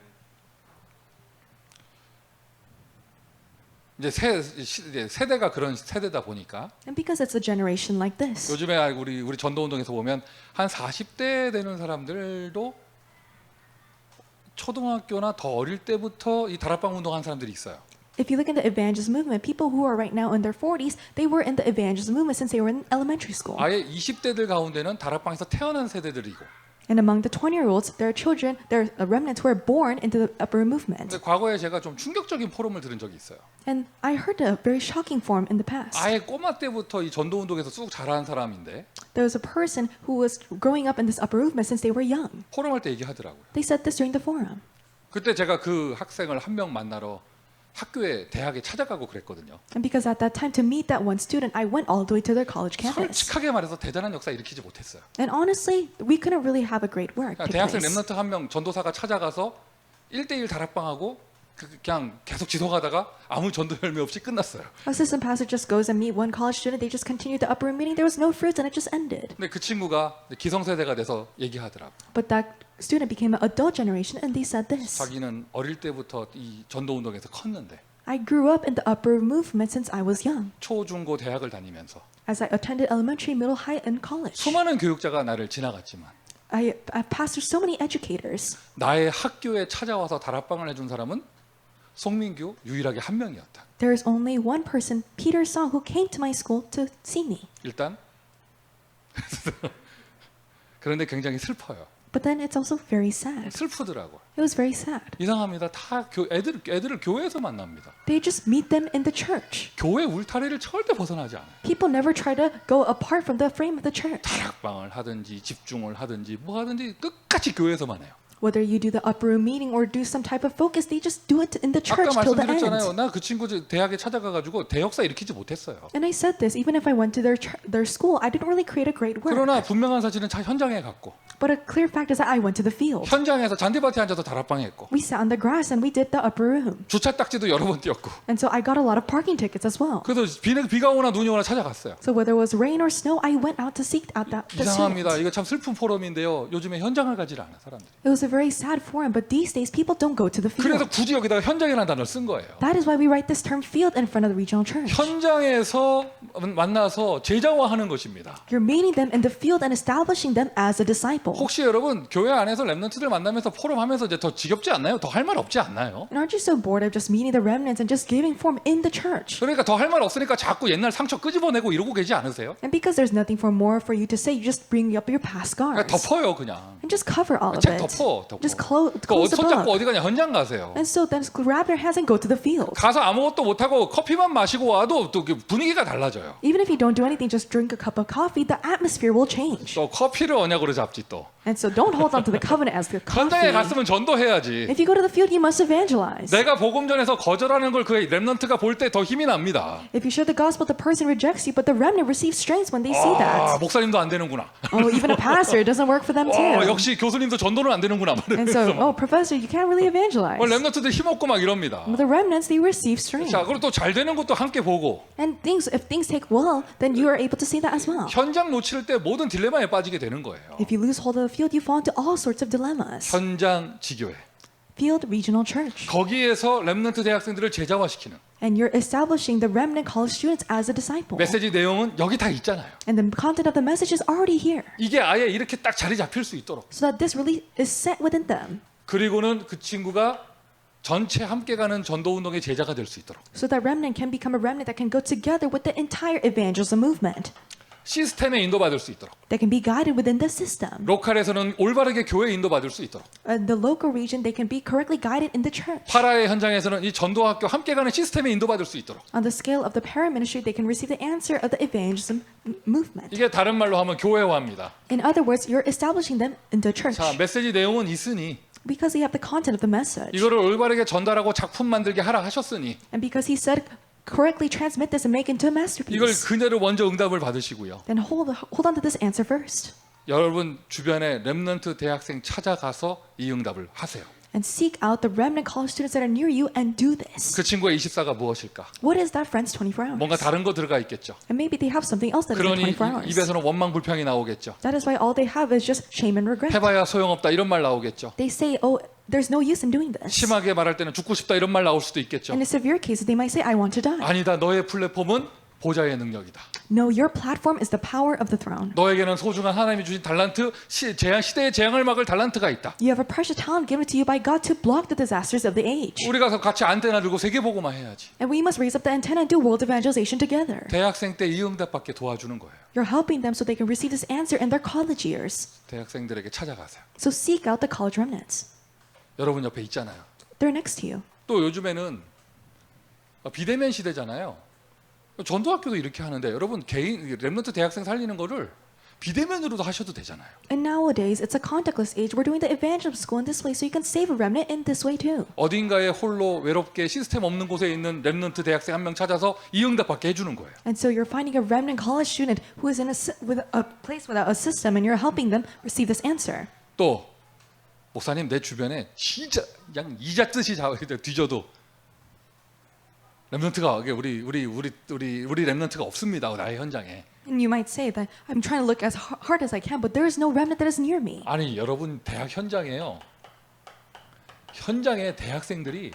이제 세대가 그런 세대다 보니까 And because it's a generation like this. 요즘에 우리 전도 운동에서 보면 한 40대 되는 사람들도 초등학교나 더 어릴 때부터 이 다락방 운동한 사람들이 있어요. If you look at the evangelist movement, people who are right now in their 40s, they were in the evangelist movement since they were in elementary school. 아예 20대들 가운데는 다락방에서 태어난 세대들이고. And among the 20-year-olds, there are children, there are remnants who are born into the upper movement. 근데 과거에 제가 좀 충격적인 포럼을 들은 적이 있어요. And I heard a very shocking form in the past. 아예 꼬마 때부터 이 전도 운동에서 쑥 자란 사람인데 There was a person who was growing up in this upper movement since they were young. 포럼할 때 얘기하더라고요. They said this during the forum. 그때 제가 그 학생을 한 명 만나러 학교에 대학에 찾아가고 그랬거든요. And because at that time to meet that one student, I went all the way to their college campus. 솔직하게 말해서 대단한 역사 일으키지 못했어요. And honestly, we couldn't really have a great work take 대학생 place. 렘넌트 한 명 전도사가 찾아가서 1대1 다락방하고 그냥 계속 지속하다가 아무 전도 열매 없이 끝났어요. Assistant pastor just goes and meet one college student. They just continue the upper room meeting. There was no fruits and it just ended. 근데 그 친구가 기성세대가 돼서 얘기하더라고. But that student became an adult generation and they said this. 자기는 어릴 때부터 이 전도 운동에서 컸는데 I grew up in the upper room movement since I was young. 초, 중, 고 대학을 다니면서 As I attended elementary, middle, high, and college. 수많은 교육자가 나를 지나갔지만 I pastored so many educators. 나의 학교에 찾아와서 다락방을 해준 사람은 송민규 유일하게 한 명이었다. There is only one person, Peter Song, who came to my school to see me. 일단 그런데 굉장히 슬퍼요. But then it's also very sad. 슬프더라고. It was very sad. 이상합니다. 다 애들을 교회에서 만납니다. They just meet them in the church. 교회 울타리를 절대 벗어나지 않아요. People never try to go apart from the frame of the church. 다락방을 하든지 집중을 하든지 뭐 하든지 끝까지 교회에서만 해요. Whether you do the upper room meeting or do some type of focus, they just do it in the 아까 church till the 말씀드렸잖아요. end. 나 그 친구 대학에 찾아가가지고 대역사 일으키지 못했어요. And I said this, even if I went to their school, I didn't really create a great work. 그러나 분명한 사실은 현장에 갔고 But a clear fact is that I went to the field. 현장에서 잔디밭에 앉아서 다락방 했고 We sat on the grass and we did the upper room. 주차 딱지도 여러 번 띄었고 And so I got a lot of parking tickets as well. 그래서 비가 오나 눈이 오나 찾아갔어요. So whether it was rain or snow, I went out to seek out the 이상합니다. students. 이거 참 슬픈 포럼인데요. 요즘에 현장을 가지 않아 사람들이. It was a very sad forum, but these days people don't go to the 그래서 field. 굳이 여기다가 현장이라는 단어를 쓴 거예요. That is why we write this term field in front of the regional church. 현장에서 만나서 제자화하는 것입니다. You're meeting them in the field and establishing them as a disciple. 혹시 여러분 교회 안에서 렘넌트들 만나면서 포럼하면서 이제 더 지겹지 않나요? 더 할 말 없지 않나요? And aren't you so bored of just meeting the remnants and just giving form in the church? 그러니까 더 할 말 없으니까 자꾸 옛날 상처 끄집어내고 이러고 계지 않으세요? And because there's nothing for more for you to say, you just bring up your past 그러니까 scars 덮어요 그냥. and just cover all of 책 it. 덮어. Just 그거 close the 손잡고 book. 어디 가냐 현장 가세요. And so then grab their hands and go to the field. 가서 아무것도 못하고 커피만 마시고 와도 또 분위기가 달라져요. Even if you don't do anything, just drink a cup of coffee, the atmosphere will change. 또 커피를 언약으로 잡지 또. And so don't hold on to the covenant as the 현장에 coffee. 갔으면 전도해야지. If you go to the field, you must evangelize. 내가 복음 전에서 거절하는 걸 그 렘넌트가 볼 때 더 힘이 납니다. If you share the gospel, the person rejects you, but the remnant receives strength when they see 아, that. 목사님도 안 되는구나. Oh, even a pastor, it doesn't work for them too. 역시 교수님도 전도는 안 되는구나. And so, oh, professor, you can't really evangelize. 렘넌트들 힘없고 막 이럽니다. But the remnants, they receive strength. 자, 그리고 또 잘 되는 것도 함께 보고 And if things take well, then you are able to see that as well. 현장 놓칠 때 모든 딜레마에 빠지게 되는 거예요. If you lose hold of the field, you fall into all sorts of dilemmas. 현장 지교회. Field Regional Church. 거기에서 렘넌트 대학생들을 제자화시키는 And you're establishing the remnant college students as a disciple. 메시지 내용은 여기 다 있잖아요. And the content of the message is already here. 이게 아예 이렇게 딱 자리 잡힐 수 있도록. So that this really is set within them. 그리고는 그 친구가 전체 함께 가는 전도 운동의 제자가 될 수 있도록. So that remnant can become a remnant that can go together with the entire evangelism movement. 시스템에 인도받을 수 있도록. That can be guided within the system. 로컬에서는 올바르게 교회에 인도받을 수 있도록. The local region, they can be correctly guided in the church. 파라의 현장에서는 이 전도학교 함께 가는 시스템에 인도받을 수 있도록. On the scale of the para-ministry, they can receive the answer of the evangelism movement. 이게 다른 말로 하면 교회화입니다. In other words, you're establishing them in the church. 자, 메시지 내용은 있으니 Because they have the content of the message. 이거를 올바르게 전달하고 작품 만들게 하라 하셨으니 And because he said, correctly transmit this and make it into a 이걸 masterpiece. 그대로 먼저 응답을 받으시고요. Then hold on to this answer first. 여러분 주변에 렘넌트 대학생 찾아가서 이 응답을 하세요. And seek out the remnant college students that are near you and do this. 그 친구의 24가 무엇일까? What is that, friends, 24 hours? 뭔가 다른 거 들어가 있겠죠. And maybe they have something else that is 그러니 24 hours. 입에서는 원망 불평이 나오겠죠. That is why all they have is just shame and regret. 해봐야 소용없다 이런 말 나오겠죠. They say, oh, there's no use in doing this. 심하게 말할 때는 죽고 싶다 이런 말 나올 수도 있겠죠. In a severe case, they might say, I want to die. 아니다. 너의 플랫폼은 보좌의 능력이다. No, your platform is the power of the throne. 너에게는 소중한 하나님이 주신 달란트, 시대의 재앙을 막을 달란트가 있다. You have a precious talent given to you by God to block the disasters of the age. 우리 가서 같이 안테나 들고 세계 보고만 해야지. And we must raise up the antenna and do world evangelization together. 대학생 때 이 응답 받게 도와주는 거예요. You're helping them so they can receive this answer in their college years. 대학생들에게 찾아가세요. So seek out the college remnants. 여러분 옆에 있잖아요. They're next to you. 또 요즘에는 비대면 시대잖아요. 전도학교도 이렇게 하는데 여러분 개인 렘넌트 대학생 살리는 거를 비대면으로도 하셔도 되잖아요. And nowadays, it's a contactless age. We're doing the evangelism school in this way, so you can save a remnant in this way too. 어딘가에 홀로 외롭게 시스템 없는 곳에 있는 렘넌트 대학생 한 명 찾아서 이 응답 받게 해주는 거예요. And so you're finding a remnant college student who is in with a place without a system, and you're helping them receive this answer. 또 목사님 내 주변에 진짜 그냥 이잣듯이 뒤져도 렘넌트가 우리 렘넌트가 없습니다. 나의 현장에. And you might say that I'm trying to look as hard as I can, but there is no remnant that is near me. 아니 여러분 대학 현장에요. 현장에 대학생들이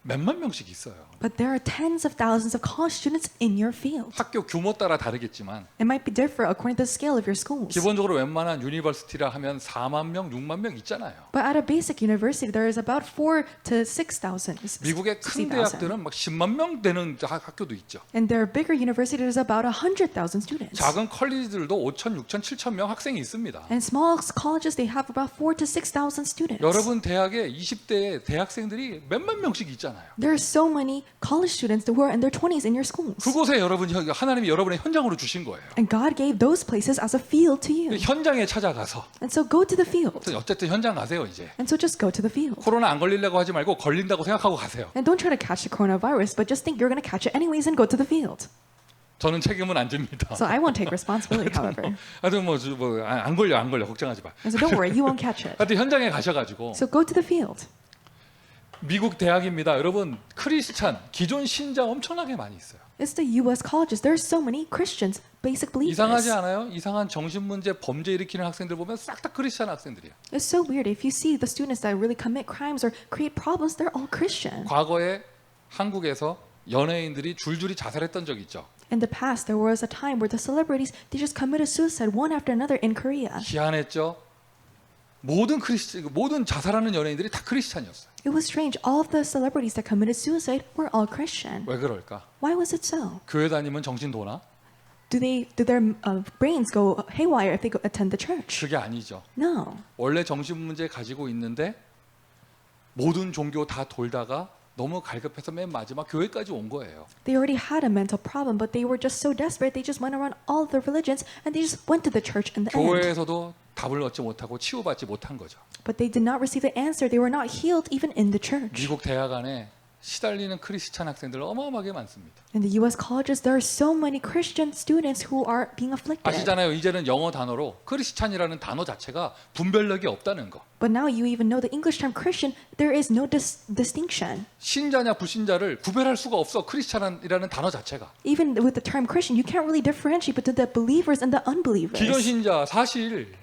몇만 명씩 있어요. But there are tens of thousands of college students in your field. 학교 규모 따라 다르겠지만 It might be different according to the scale of your schools. 기본적으로 웬만한 유니버시티라 하면 4만 명, 6만 명 있잖아요. But at a basic university, there is about 4 to 6,000. 미국의 큰 60,000. 대학들은 막 10만 명 되는 학교도 있죠. And there are bigger universities, about 100,000 students. 작은 컬리지들도 5천, 6천, 7천 명 학생이 있습니다. And small colleges, they have about 4 to 6,000 students. 여러분 대학에 20대의 대학생들이 몇만 명씩 있잖아요. There are so many college students who are in their 20s in your schools. 그곳에 하나님이 여러분의 현장으로 주신 거예요. And God gave those places as a field to you. 현장에 찾아가서 And so go to the field. 어쨌든 현장 가세요 이제. And so just go to the field. 코로나 안 걸리려고 하지 말고 걸린다고 생각하고 가세요. And don't try to catch the coronavirus, but just think you're going to catch it anyways and go to the field. 저는 책임은 안 집니다. So I won't take responsibility, however. 하여튼 안 걸려 걱정하지 마. And so don't worry, you won't catch it. 하여튼 현장에 가셔가지고 So go to the field. 미국 대학입니다. 여러분 크리스찬 기존 신자 엄청나게 많이 있어요. It's the U.S. colleges. There are so many Christians, basic believers. 이상하지 않아요? 이상한 정신 문제 범죄 일으키는 학생들 보면 싹 다 크리스찬 학생들이에요. It's so weird. If you see the students that really commit crimes or create problems, they're all Christian. 과거에 한국에서 연예인들이 줄줄이 자살했던 적 있죠. In the past, there was a time where the celebrities, they just committed suicide one after another in Korea. 희한했죠. 모든 자살하는 연예인들이 다 크리스찬이었어요. It was strange. All of the celebrities that committed suicide were all Christian. 왜 그럴까? Why was it so? 교회 다니면 정신 도나? Do their brains go haywire if they go attend the church? 그게 아니죠. No. 원래 정신 문제 가지고 있는데 모든 종교 다 돌다가 너무 갈급해서 맨 마지막 교회까지 온 거예요. They already had a mental problem, but they were just so desperate. They just went around all the religions and they just went to the church in the end. 교회에서도 답을 얻지 못하고 치유받지 못한 거죠. But they did not receive the answer. They were not healed even in the church. 미국 대학 안에 시달리는 크리스찬 학생들 어마어마하게 많습니다. In the U.S. colleges, there are so many Christian students who are being afflicted. 아시잖아요. 이제는 영어 단어로 크리스찬이라는 단어 자체가 분별력이 없다는 거. But now you even know the English term Christian, there is no distinction. 신자냐 불신자를 구별할 수가 없어. 크리스찬이라는 단어 자체가. Even with the term Christian, you can't really differentiate between the believers and the 기존 unbelievers. 신자 사실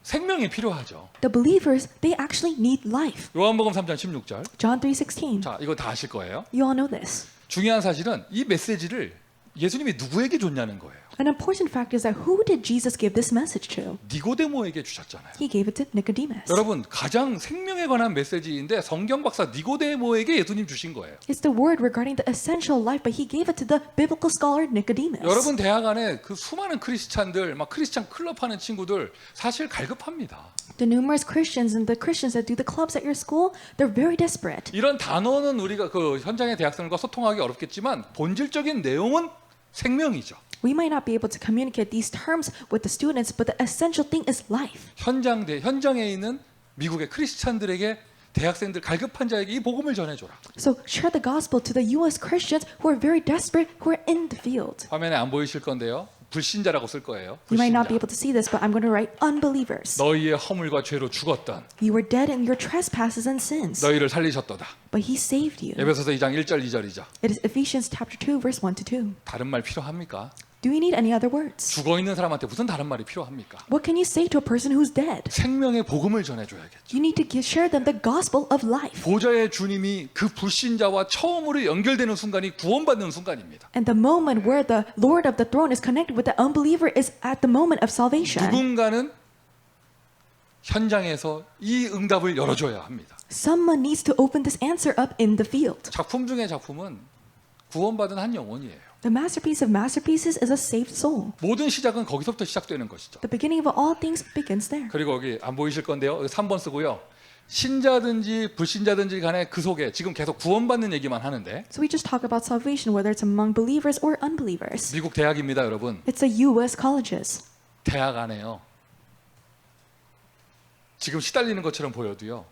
생명이 필요하죠. The believers, they actually need life. 요한복음 3장 16절. John 3:16. 자, 이거 다 아실 거예요. You all know this. 중요한 사실은 이 메시지를 예수님이 누구에게 줬냐는 거예요. An important fact is that who did Jesus give this message to? 니고데모에게 주셨잖아요. He gave it to Nicodemus. 여러분 가장 생명에 관한 메시지인데 성경 박사 니고데모에게 예수님 주신 거예요. It's the word regarding the essential life, but he gave it to the biblical scholar Nicodemus. 여러분 대학 안에 그 수많은 크리스찬들, 막 크리스찬 클럽 하는 친구들 사실 갈급합니다. The numerous Christians and the Christians that do the clubs at your school, they're very desperate. 이런 단어는 우리가 그 현장의 대학생들과 소통하기 어렵겠지만 본질적인 내용은 생명이죠. We might not be able to communicate these terms with the students, but the essential thing is life. 현장에 있는 미국의 크리스찬들에게 대학생들 갈급한 자에게 이 복음을 전해줘라. So share the gospel to the U.S. Christians who are very desperate, who are in the field. 화면에 안 보이실 건데요. 불신자라고 쓸 거예요. You might not be 불신자. able to see this, but I'm going to write unbelievers. 너희의 허물과 죄로 죽었던 You were dead in your trespasses and sins, 너희를 살리셨도다. but he saved you. 에베소서 2장 1절 2절이죠. It is Ephesians chapter 2, verse 1 to 2. 다른 말 필요합니까? Do you need any other words? 죽어 있는 사람한테 무슨 다른 말이 필요합니까? What can you say to a person who's dead? 생명의 복음을 전해줘야겠죠. You need to share them the gospel of life. 보좌의 주님이 그 불신자와 처음으로 연결되는 순간이 구원받는 순간입니다. And the moment where the Lord of the throne is connected with the unbeliever is at the moment of salvation. 누군가는 현장에서 이 응답을 열어줘야 합니다. Someone needs to open this answer up in the field. 작품 중에 작품은 구원받은 한 영혼이에요. The masterpiece of masterpieces is a saved soul. 모든 시작은 거기서부터 시작되는 것이죠. The beginning of all things begins there. 그리고 여기 안 보이실 건데요. 3번 쓰고요. 신자든지 불신자든지 간에 그 속에 지금 계속 구원받는 얘기만 하는데 So we just talk about salvation, whether it's among believers or unbelievers. 미국 대학입니다, 여러분. It's the U.S. colleges. 대학 안에요. 지금 시달리는 것처럼 보여도요.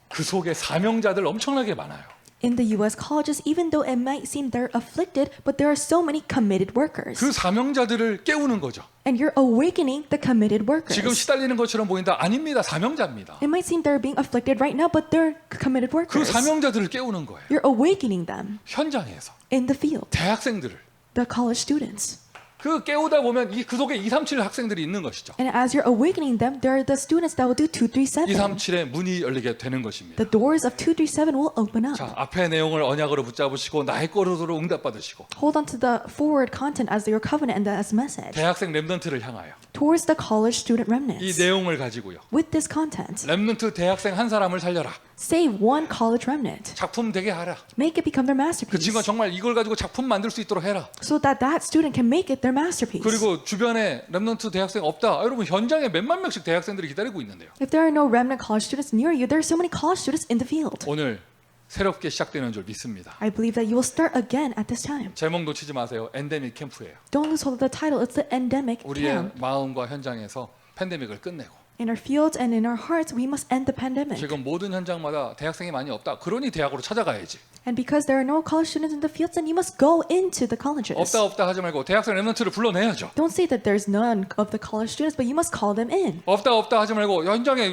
그 속에 사명자들 엄청나게 많아요. In the U.S. colleges, even though it might seem they're afflicted, but there are so many committed workers. 그 사명자들을 깨우는 거죠. And you're awakening the committed workers. 지금 시달리는 것처럼 보인다. 아닙니다. 사명자입니다. It might seem they're being afflicted right now, but they're committed 그 workers. 사명자들을 깨우는 거예요. You're awakening them 현장에서 in the field, 대학생들을 the college students. 그 깨우다 보면 그 속에 237 학생들이 있는 것이죠. And as you're awakening them, there are the students that will do 237. 237의 문이 열리게 되는 것입니다. The doors of 237 will open up. 자, 앞의 내용을 언약으로 붙잡으시고 나의 거룩으로 응답받으시고 Hold on to the forward content as your covenant and as message 대학생 렘넌트를 향하여 towards the college student 이 remnants. 내용을 가지고요. With this content, 렘넌트 대학생 한 사람을 살려라. save one college remnant. 작품 되게 하라. Make it become their 그 masterpiece. 친구가 정말 이걸 가지고 작품 만들 수 있도록 해라. So that that student can make it their masterpiece. 그리고 주변에 렘넌트 대학생 없다. 여러분 현장에 몇만 명씩 대학생들이 기다리고 있는데요. If there are no remnant college students near you, there are so many college students in the field. 오늘 새롭게 시작되는 줄 믿습니다. I believe that you will start again at this time. 제목 놓치지 마세요. 엔데믹 캠프예요. Don't lose hold of the title. It's the endemic 우리의 camp. 마음과 현장에서 팬데믹을 끝내고 In our fields and in our hearts, we must end the pandemic. 지금 모든 현장마다 대학생이 많이 없다. 그러니 대학으로 찾아가야지. And because there are no college students in the fields, then you must go into the colleges. 없다 하지 말고 대학생 렘넌트를 불러내야죠. Don't say that there's none of the college students, but you must call them in. 없다 하지 말고 현장에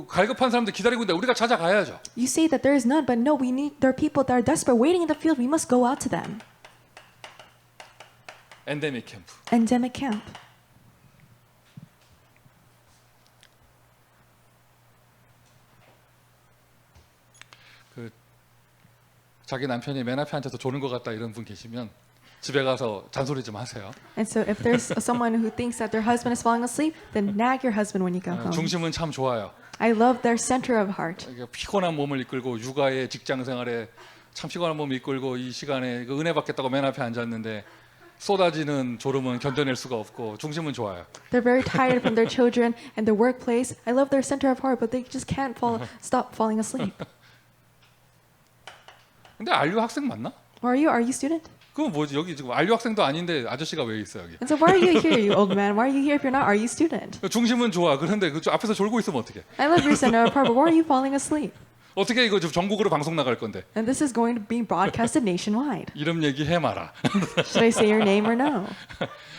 갈급한 사람들 기다리고 있는데 우리가 찾아가야죠. You say that there is none, but no, there are people that are desperate waiting in the field. We must go out to them. 엔데믹 캠프. Endemic camp. 그 자기 남편이 맨 앞에 앉아서 조는 것 같다 이런 분 계시면 집에 가서 잔소리 좀 하세요. And so if there's someone who thinks that their husband is falling asleep, then nag your husband when you go home. 중심은 참 좋아요. I love their center of heart. 이게 피곤한 몸을 이끌고 육아에 직장 생활에 참 피곤한 몸을 이끌고 이 시간에 그 은혜 받겠다고 맨 앞에 앉았는데 쏟아지는 졸음은 견뎌낼 수가 없고 중심은 좋아요. They're very tired from their children and their workplace. I love their center of heart, but they just can't stop falling asleep. 근데 안류 학생 맞나? Or are you student? 그건 뭐지? 여기 지금 안류 학생도 아닌데 아저씨가 왜 있어 여기? And so why are you here, you old man? Why are you here if you're not? Are you student? 중심은 좋아. 그런데 그 앞에서 졸고 있으면 어떡해? I love your center of heart, but why are you falling asleep? 어떻게 이거 지금 전국으로 방송 나갈 건데? And this is going to be broadcasted nationwide. 이름 얘기 해 마라. Should I say your name or no?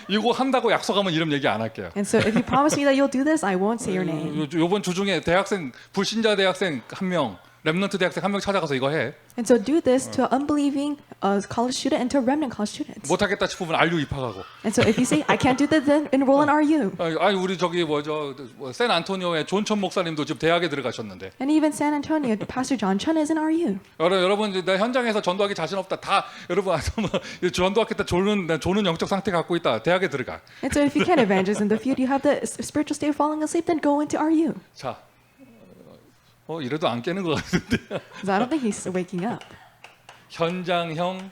이거 한다고 약속하면 이름 얘기 안 할게요. And so if you promise me that you'll do this, I won't say your name. 요번 주 중에 대학생 불신자 대학생 한 명, 렘넌트 대학생 한 명 찾아가서 이거 해. And so do this to an unbelieving college student and to remnant college students. 못하겠다 싶으면 안류 입학하고. And so if you say, I can't do that, then enroll in RU. 아니 우리 저기 샌 안토니오의 존천 목사님도 지금 대학에 들어가셨는데. And even San Antonio, Pastor John Chun is in RU. 여러분 내 현장에서 전도하기 자신 없다. 다 여러분 전도하겠다 조는 영적 상태 갖고 있다. 대학에 들어가. And so if you can't evangelize in the field, you have the spiritual state of falling asleep, then go into RU. 자, 이래도 안 깨는 것 같은데. Because I don't think he's waking up. 현장형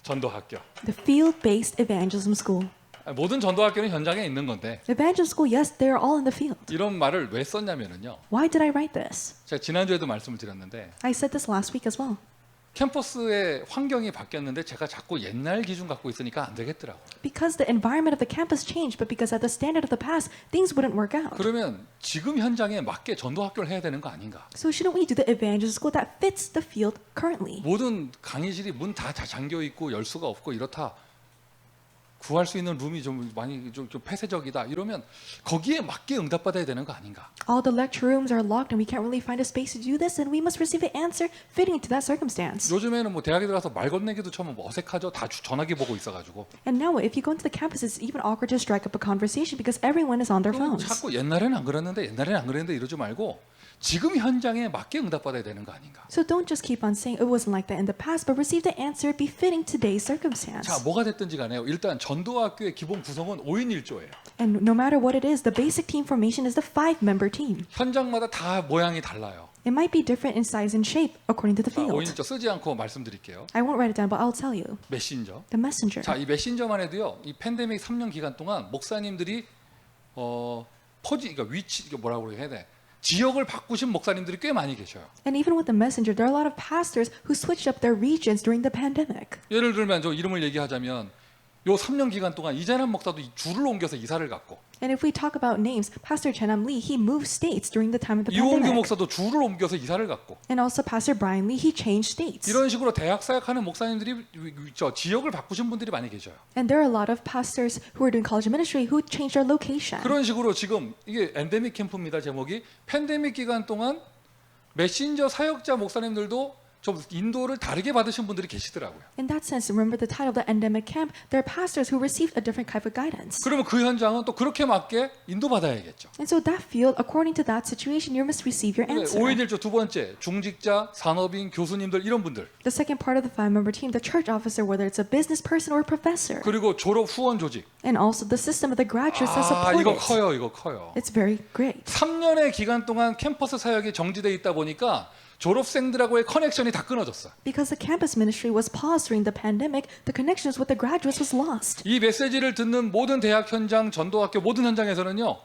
전도학교. The field-based evangelism school. 모든 전도학교는 현장에 있는 건데 Evangelism school, yes, they are all in the field. 이런 말을 왜 썼냐면은요. Why did I write this? 제가 지난주에도 말씀을 드렸는데 I said this last week as well. 캠퍼스의 환경이 바뀌었는데 제가 자꾸 옛날 기준 갖고 있으니까 안 되겠더라고요. Because the environment of the campus changed, but because at the standard of the past, things wouldn't work out. 그러면 지금 현장에 맞게 전도학교를 해야 되는 거 아닌가? So shouldn't we do the evangelism school that fits the field currently? 모든 강의실이 문 다 잠겨 있고 열 수가 없고 이렇다. 구할 수 있는 룸이 좀 많이 좀 폐쇄적이다. 이러면 거기에 맞게 응답받아야 되는 거 아닌가? All the lecture rooms are locked and we can't really find a space to do this, and we must receive an answer fitting to that circumstance. 요즘에는 뭐 대학에 들어가서 말 건네기도 처음 어색하죠. 다 전화기 보고 있어가지고. And now, if you go into the campus, it's even awkward to strike up a conversation because everyone is on their phones. 자꾸 옛날에는 안 그랬는데 이러지 말고 지금 현장에 맞게 응답받아야 되는 거 아닌가? So don't just keep on saying it wasn't like that in the past, but receive the answer befitting today's circumstance. 자, 뭐가 됐든지 간에요. 일단 전도학교의 기본 구성은 5인 1조예요. And no matter what it is, the basic team formation is the 5-member team. 현장마다 다 모양이 달라요. It might be different in size and shape according to the 5인 field. 1조 쓰지 않고 말씀드릴게요. I won't write it down, but I'll tell you. 메신저. The messenger. 자, 이 메신저만 해도요. 이 팬데믹 3년 기간 동안 목사님들이 그러니까 위치 이게 뭐라고 해야 돼? 지역을 바꾸신 목사님들이 꽤 많이 계셔요. And even with the messenger, there are a lot of pastors who switched up their regions during the pandemic. 예를 들면 저 이름을 얘기하자면 요 3년 기간 동안 이재남 목사도 이 줄을 옮겨서 이사를 갔고 And if we talk about names, Pastor Chenam Lee, he moved states during the time of the 이홍규 pandemic. 목사도 줄을 옮겨서 이사를 갔고 And also Pastor Brian Lee, he changed states. 이런 식으로 대학 사역하는 목사님들이 저 지역을 바꾸신 분들이 많이 계셔요. And there are a lot of pastors who are doing college ministry who changed their location. 그런 식으로 지금 이게 엔데믹 캠프입니다. 제목이 팬데믹 기간 동안 메신저 사역자 목사님들도 좀 인도를 다르게 받으신 분들이 계시더라고요. In that sense, remember the title of the endemic camp, there are pastors who received a different type of guidance. 그러면 그 현장은 또 그렇게 맞게 인도받아야겠죠. And so that field, according to that situation, you must receive your answer. 5인 1조 두 번째 중직자, 산업인, 교수님들 이런 분들 The second part of the 5-member team, the church officer, whether it's a business person or a professor, 그리고 졸업 후원 조직. and also the system of the graduates that 아 support 이거 it. 커요, 이거 커요. It's very great. 3년의 기간 동안 캠퍼스 사역이 정지돼 있다 보니까 졸업생들하고의 커넥션이 다 끊어졌어. Because the campus ministry was paused during the pandemic, the connections with the graduates was lost. 이 메시지를 듣는 모든 대학 현장, 전도학교 모든 현장에서는요.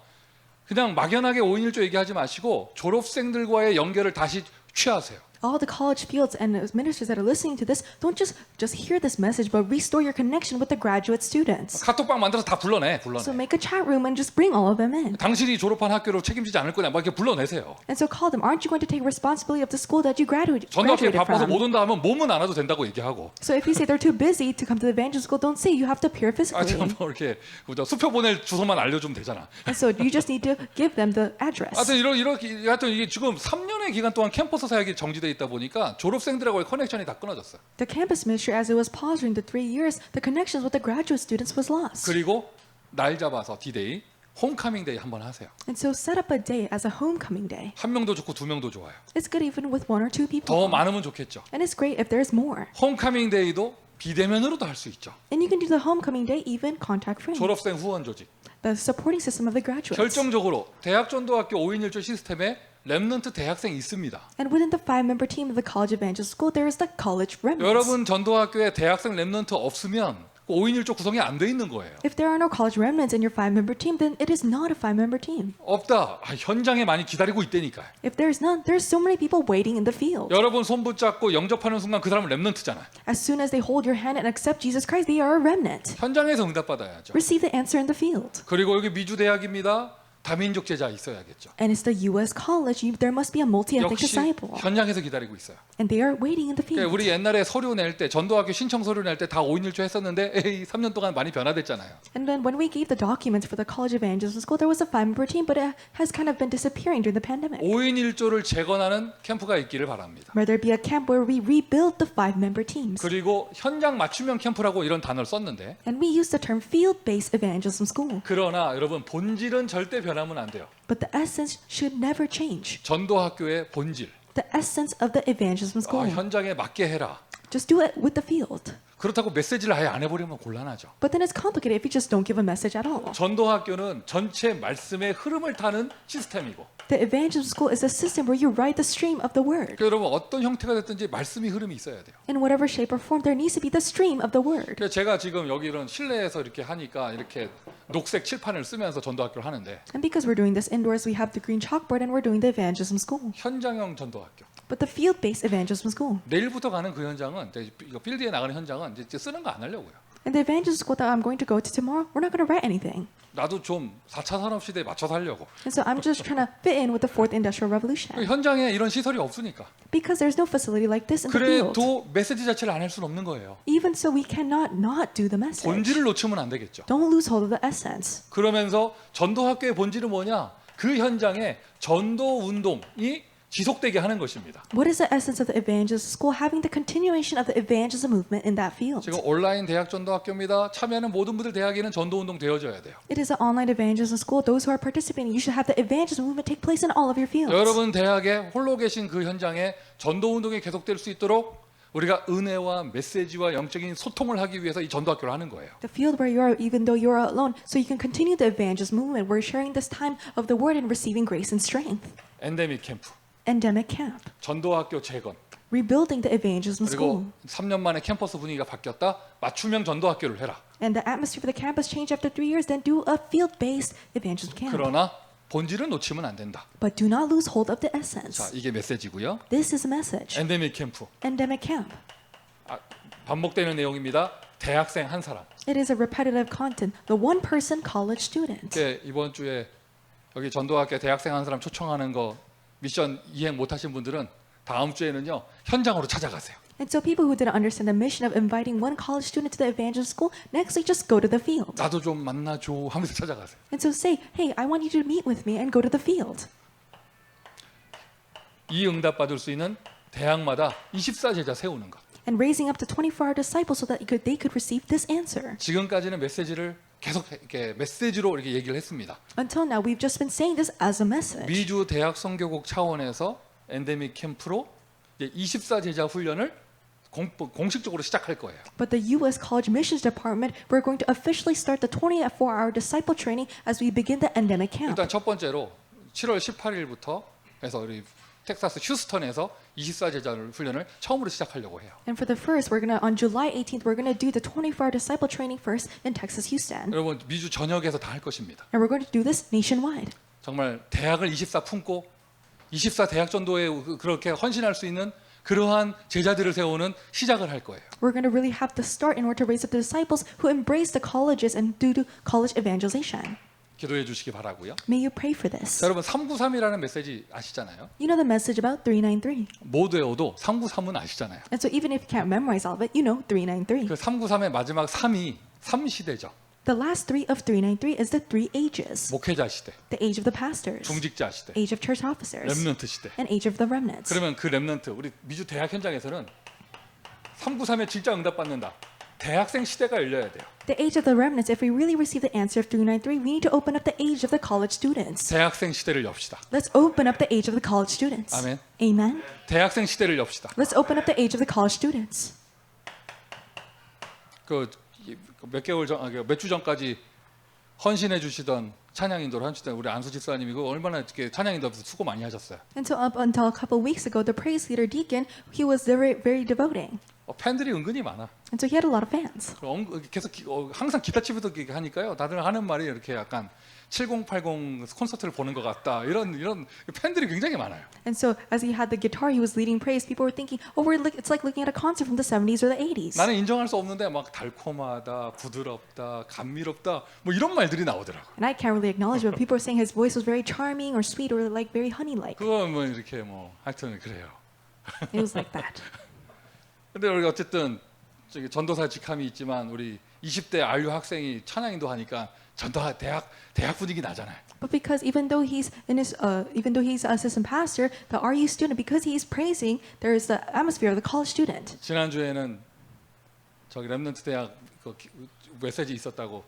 그냥 막연하게 5인 1조 얘기하지 마시고 졸업생들과의 연결을 다시 취하세요. All the college fields and ministers that are listening to this, don't just hear this message, but restore your connection with the graduate students. 카톡방 만들어서 다 불러내. So make a chat room and just bring all of them in. 당신이 졸업한 학교로 책임지지 않을 거냐 막 이렇게 불러내세요. And so call them. Aren't you going to take responsibility of the school that you graduated 전도학교에 바빠서 못 from? 온다 하면 몸은 안 와도 된다고 얘기하고 So if you say they're too busy to come to the evangel school, don't say you have to appear physically. 뭐 이렇게 수표 보낼 주소만 알려주면 되잖아. And so you just need to give them the address. 하여튼 이렇게 하여튼 이게 지금 3년의 기간 동안 캠퍼스 사역이 정지돼 있다 보니까 졸업생들하고의 커넥션이 다 끊어졌어요. The campus ministry, as it was paused during the 3 years, the connections with the graduate students was lost. 그리고 날 잡아서 D-Day, 홈카밍 데이 한번 하세요. And so set up a day as a homecoming day. 한 명도 좋고 두 명도 좋아요. It's good even with 1 or 2 people. 더 많으면 좋겠죠. And it's great if there's more. 홈카밍 데이도 비대면으로도 할 수 있죠. And you can do the homecoming day even contact free. 졸업생 후원 조직. The supporting system of the graduates. 결정적으로 대학 전도학교 5인 1조 시스템에 렘넌트 대학생이 있습니다. And within the 5-member team of the college evangel school, there is the college remnants. 여러분 전도학교에 대학생 렘넌트 없으면 5인 1조 구성이 안 돼 있는 거예요. If there are no college remnants in your 5-member team, then it is not a 5-member team. 없다. 현장에 많이 기다리고 있다니까요. If there's none, there's so many people waiting in the field. 여러분 손 붙잡고 영접하는 순간 그 사람은 렘넌트잖아요. As soon as they hold your hand and accept Jesus Christ, they are a remnant. 현장에서 응답받아야죠. Receive the answer in the field. 그리고 여기 미주 대학입니다. 다민족 제자 있어야겠죠. And it's the U.S. college. There must be a multi-ethnic 역시 disciple. 현장에서 기다리고 있어요. And they are waiting in the 그러니까 field. 우리 옛날에 서류 낼 때 전도학교 신청 서류 낼 때 다 5인 1조 했었는데 에이 3년 동안 많이 변화됐잖아요. And then when we gave the documents for the college evangelism school, there was a 5-member team, but it has kind of been disappearing during the pandemic. 5인 1조를 재건하는 캠프가 있기를 바랍니다. Where there be a camp where we rebuild the 5-member teams. 그리고 현장 맞춤형 캠프라고 이런 단어를 썼는데 And we use the term field-based evangelism school. 그러나 여러분 본질은 절대 변하면 안 돼요. But the essence should never change. 전도학교의 본질. The essence of the evangelism school. 현장에 맞게 해라. Just do it with the field. 그렇다고 메시지를 아예 안 해버리면 곤란하죠. But then it's complicated if you just don't give a message at all. 전도학교는 전체 말씀의 흐름을 타는 시스템이고 The evangelism school is a system where you ride the stream of the word. 그러니까 여러분 어떤 형태가 됐든지 말씀이 흐름이 있어야 돼요. In whatever shape or form, there needs to be the stream of the word. 그래서 제가 지금 여기 이런 실내에서 이렇게 하니까 이렇게 녹색 칠판을 쓰면서 전도학교를 하는데 And because we're doing this indoors, we have the green chalkboard and we're doing the evangelism school. 현장형 전도학교. But the field-based evangelism school. 내일부터 가는 그 현장은 이거 필드에 나가는 현장은 이제 쓰는 거 안 하려고요. And the evangelism school that I'm going to go to tomorrow, we're not going to write anything. 나도 좀 4차 산업 시대에 맞춰서 하려고. And so I'm just trying to fit in with the fourth industrial revolution. 현장에 이런 시설이 없으니까. Because there's no facility like this in the field. 그래도 메시지 자체를 안 할 수는 없는 거예요. Even so, we cannot not do the message. 본질을 놓치면 안 되겠죠. Don't lose hold of the essence. 그러면서 전도학교의 본질은 뭐냐? 그 현장에 전도 운동이 지속되게 하는 것입니다. What is the essence of the evangelism school? Having the continuation of the evangelism movement in that field. 지금 온라인 대학 전도학교입니다. 참여하는 모든 분들 대학에는 전도 운동 되어져야 돼요. It is an online evangelism school. Those who are participating, you should have the evangelism movement take place in all of your fields. 여러분 대학에 홀로 계신 그 현장에 전도 운동이 계속될 수 있도록 우리가 은혜와 메시지와 영적인 소통을 하기 위해서 이 전도학교를 하는 거예요. The field where you are, even though you are alone, so you can continue the evangelism movement. We're sharing this time of the word and receiving grace and strength. 엔데믹 캠프, Endemic camp. 전도학교 재건, Rebuilding the evangelism school. 그리고 3년 만에 캠퍼스 분위기가 바뀌었다. 맞춤형 전도학교를 해라. And the atmosphere for the campus changed after 3 years, then do a field-based evangelism camp. 그러나 본질은 놓치면 안 된다. But do not lose hold of the 자, essence. 이게 메시지고요. This is a message. 엔데믹 캠프. Endemic camp. 반복되는 내용입니다. 대학생 한 사람. It is a repetitive content. The one person college student. 이번 주에 여기 전도학교 대학생 한 사람 초청하는 거 미션 이행 못하신 분들은 다음 주에는요 현장으로 찾아가세요. And so people who didn't understand the mission of inviting one college student to the evangel school, next week just go to the field. 나도 좀 만나줘 하면서 찾아가세요. And so say, hey, I want you to meet with me and go to the field. 이 응답 받을 수 있는 대학마다 24제자 세우는 것. And raising up to 24 disciples so that they could receive this answer. 지금까지는 메시지를 계속 이렇게 메시지로 이렇게 얘기를 했습니다. Until now, we've just been saying this as a message. 미주 대학 선교국 차원에서 엔데믹 캠프로 이제 24제자 훈련을 공식적으로 시작할 거예요. But the U.S. College Missions Department, we're going to officially start the 24-hour disciple training as we begin the endemic camp. 일단 첫 번째로 7월 18일부터 해서 우리 텍사스 휴스턴에서 24제자 훈련을 처음으로 시작하려고 해요. And for the first, on July 18th, we're gonna do the 24-hour disciple training first in Texas, Houston. 여러분 미주 전역에서 다 할 것입니다. And we're going to do this nationwide. 정말 대학을 24 품고 24 대학 전도에 그렇게 헌신할 수 있는 그러한 제자들을 세우는 시작을 할 거예요. We're going to really have to start in order to raise up the disciples who embrace the colleges and do college evangelization. 기도해 주시기 바라고요. May you pray for this. 자, 여러분 393이라는 메시지 아시잖아요. You know the message about 393. 못 외워도 393은 아시잖아요. And so even if you can't memorize all of it, you know 393. 그 393의 마지막 3이 3시대죠. The last three of 393 is the three ages. 목회자 시대, The age of the pastors, 중직자 시대, age of church officers, 렘넌트 시대. and age of the remnants. 그러면 그 렘넌트 우리 미주 대학 현장에서는 393에 진짜 응답 받는다. 대학생 시대가 열려야 돼요. The age of the remnants, if we really receive the answer of 393, we need to open up the age of the college students. 대학생 시대를 엽시다. Let's open up the age of the college students. 아멘. Amen. 대학생 시대를 엽시다. Let's open up the age of the college students. 몇 주 전까지 헌신해 주시던 찬양인도를 하시던 우리 안수 집사님이 그 얼마나 이렇게 찬양인도 앞에서 수고 많이 하셨어요. And so up until a couple weeks ago, the praise leader deacon, he was very, very devoting. 팬들이 은근히 많아. And so he had a lot of fans. 계속 항상 기타 치부터 하니까요. 다들 하는 말이 이렇게 약간 7080 콘서트를 보는 것 같다. 이런 팬들이 굉장히 많아요. And so as he had the guitar, he was leading praise. People were thinking, oh, it's like looking at a concert from the 70s or the 80s. 나는 인정할 수 없는데 막 달콤하다, 부드럽다, 감미롭다 뭐 이런 말들이 나오더라고. And I can't really acknowledge it, but people were saying his voice was very charming or sweet or like very honey-like. 그거 뭐 이렇게 뭐 하여튼 그래요. It was like that. 근데 우리 어쨌든 저기 전도사 직함이 있지만 우리 20대 안류 학생이 찬양인도 하니까 전도사 대학 분위기 나잖아요. But because even though he's assistant pastor, the RU student, because he's praising, there is the atmosphere of the college student. 지난주에는 저기 렘넌트 대학 그 메시지 있었다고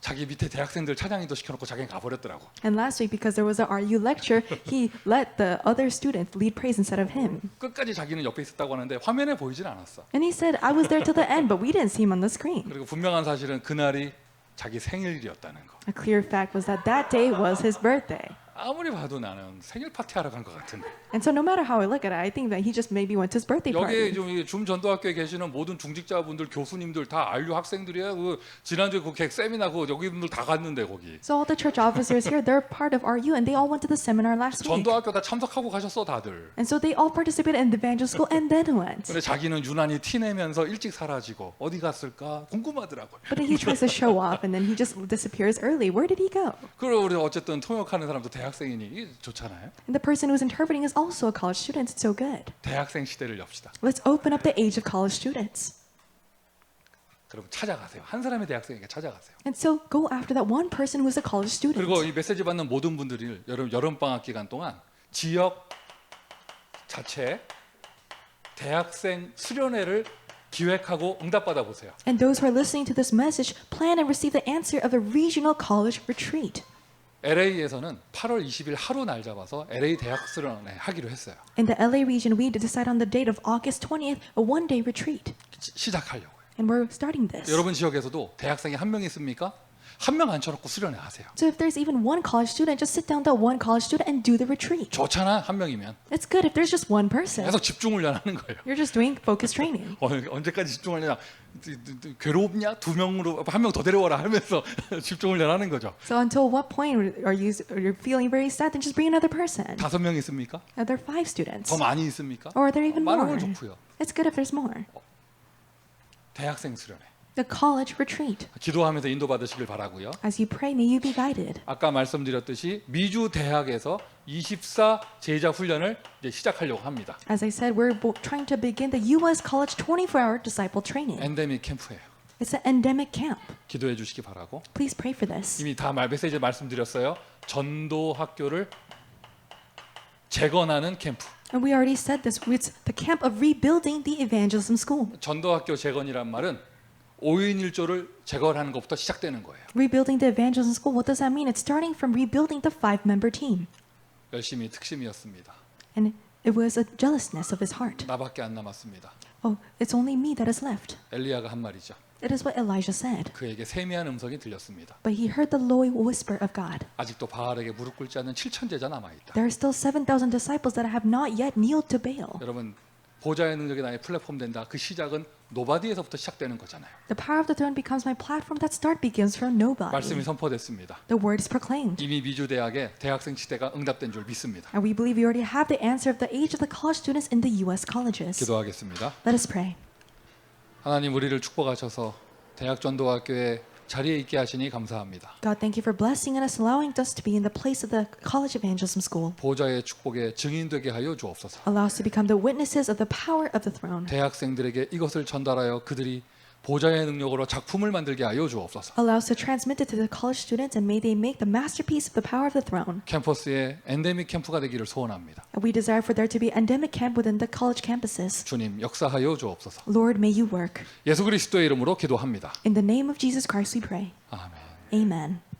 자기 밑에 대학생들 찬양인도 시켜놓고 자기는 가버렸더라고. And last week, because there was a RU lecture, he let the other students lead praise instead of him. 끝까지 자기는 옆에 있었다고 하는데 화면에 보이진 않았어. And he said, I was there till the end, but we didn't see him on the screen. 그리고 분명한 사실은 그날이 자기 생일이었다는 거. A clear fact was that that day was his birthday. 아무리 봐도 나는 생일 파티 하러 간 것 같은데. And so no matter how I look at it, I think that he just maybe went to his birthday 여기 party. 줌 전도학교에 계시는 모든 중직자분들, 교수님들 다 안류 학생들이야. 그 지난주에 그 세미나 그 여기 분들 다 갔는데 거기. So all the church officers here, they're part of RU, and they all went to the seminar last week. 전도학교 다 참석하고 가셨어 다들. And so they all participated in the evangel school and then went. 근데 자기는 유난히 티내면서 일찍 사라지고 어디 갔을까 궁금하더라고요. But then he tries to show off, and then he just disappears early. Where did he go? 그리고 우리 어쨌든 통역하는 사람도 대학생이니 이게 좋잖아요. And the person who's interpreting is also a college student. It's so good. 대학생 시대를 엽시다. Let's open up the age of college students. 그럼 찾아가세요. 한 사람의 대학생에게 찾아가세요. And so go after that one person who's a college student. 그리고 이 메시지 받는 모든 분들이 여름 방학 기간 동안 지역 자체 대학생 수련회를 기획하고 응답받아 보세요. And those who are listening to this message plan and receive the answer of a regional college retreat. LA에서는 8월 20일 하루 날 잡아서 LA 대학 수련회 하기로 했어요. In the LA region, we decide on the date of August 20th, a one-day retreat. 시작하려고요. And we're starting this. 여러분 지역에서도 대학생이 한 명 있습니까? 한 명 앉혀놓고 수련회 하세요. So if there's even one college student, just sit down that one college student and do the retreat. 좋잖아 한 명이면. It's good if there's just one person. 계속 집중 훈련하는 거예요. You're just doing focus training. 언제까지 집중하느냐? 괴롭냐? 두 명으로 한 명 더 데려와라 하면서 집중 훈련하는 거죠. So until what point you're feeling very sad, then just bring another person. 5명 있습니까? Are there 5 students? 더 많이 있습니까? Or are there even more? 많으면 좋고요. It's good if there's more. 대학생 수련회. The college retreat. 기도하면서 인도받으시길 바라고요. As you pray, may you be guided. 아까 말씀드렸듯이 미주 대학에서 24 제자 훈련을 이제 시작하려고 합니다. As I said, we're trying to begin the U.S. College 24-hour disciple training. 엔데믹 캠프예요. It's an endemic camp. 기도해 주시기 바라고. Please pray for this. 이미 다 메시지 말씀드렸어요. 전도 학교를 재건하는 캠프. And we already said this. It's the camp of rebuilding the evangelism school. 전도 학교 재건이란 말은 5인 1조를 재건하는 것부터 시작되는 거예요. Rebuilding the evangelism school, what does that mean? It's starting from rebuilding the 5-member team. 열심히 특심이었습니다. And it was a jealousness of his heart. 나밖에 안 남았습니다. Oh, it's only me that is left. 엘리야가 한 말이죠. It is what Elijah said. 그에게 세미한 음성이 들렸습니다. But he heard the low whisper of God. 아직도 바알에게 무릎 꿇지 않는 7천 제자 남아 있다. There are still 7,000 disciples that have not yet kneeled to Baal. 여러분 보좌의 능력이 나의 플랫폼 된다. 그 시작은 노바디에서부터 시작되는 거잖아요. The power of the throne becomes my platform. That start begins from nobody. 말씀이 선포됐습니다. The word is proclaimed. 이미 미주 대학의 대학생 시대가 응답된 줄 믿습니다. And we believe we already have the answer of the age of the college students in the U.S. colleges. 기도하겠습니다. Let us pray. 하나님 우리를 축복하셔서 대학 전도학교에 자리에 있게 하시니 감사합니다. God, thank you for blessing us, allowing us to be in the place of the college evangelism school. 보좌의 축복에 증인되게 하여 주옵소서. Allow us to become the witnesses of the power of the throne. 대학생들에게 이것을 전달하여 그들이 보좌의 능력으로 작품을 만들게 하여 주옵소서. Allow us to transmit it to the college students and may they make the masterpiece of the power of the throne. 캠퍼스에 엔데믹 캠프가 되기를 소원합니다. And we desire for there to be endemic camp within the college campuses. 주님 역사하여 주옵소서. Lord, may you work. 예수 그리스도의 이름으로 기도합니다. In the name of Jesus Christ we pray. 아멘. Amen.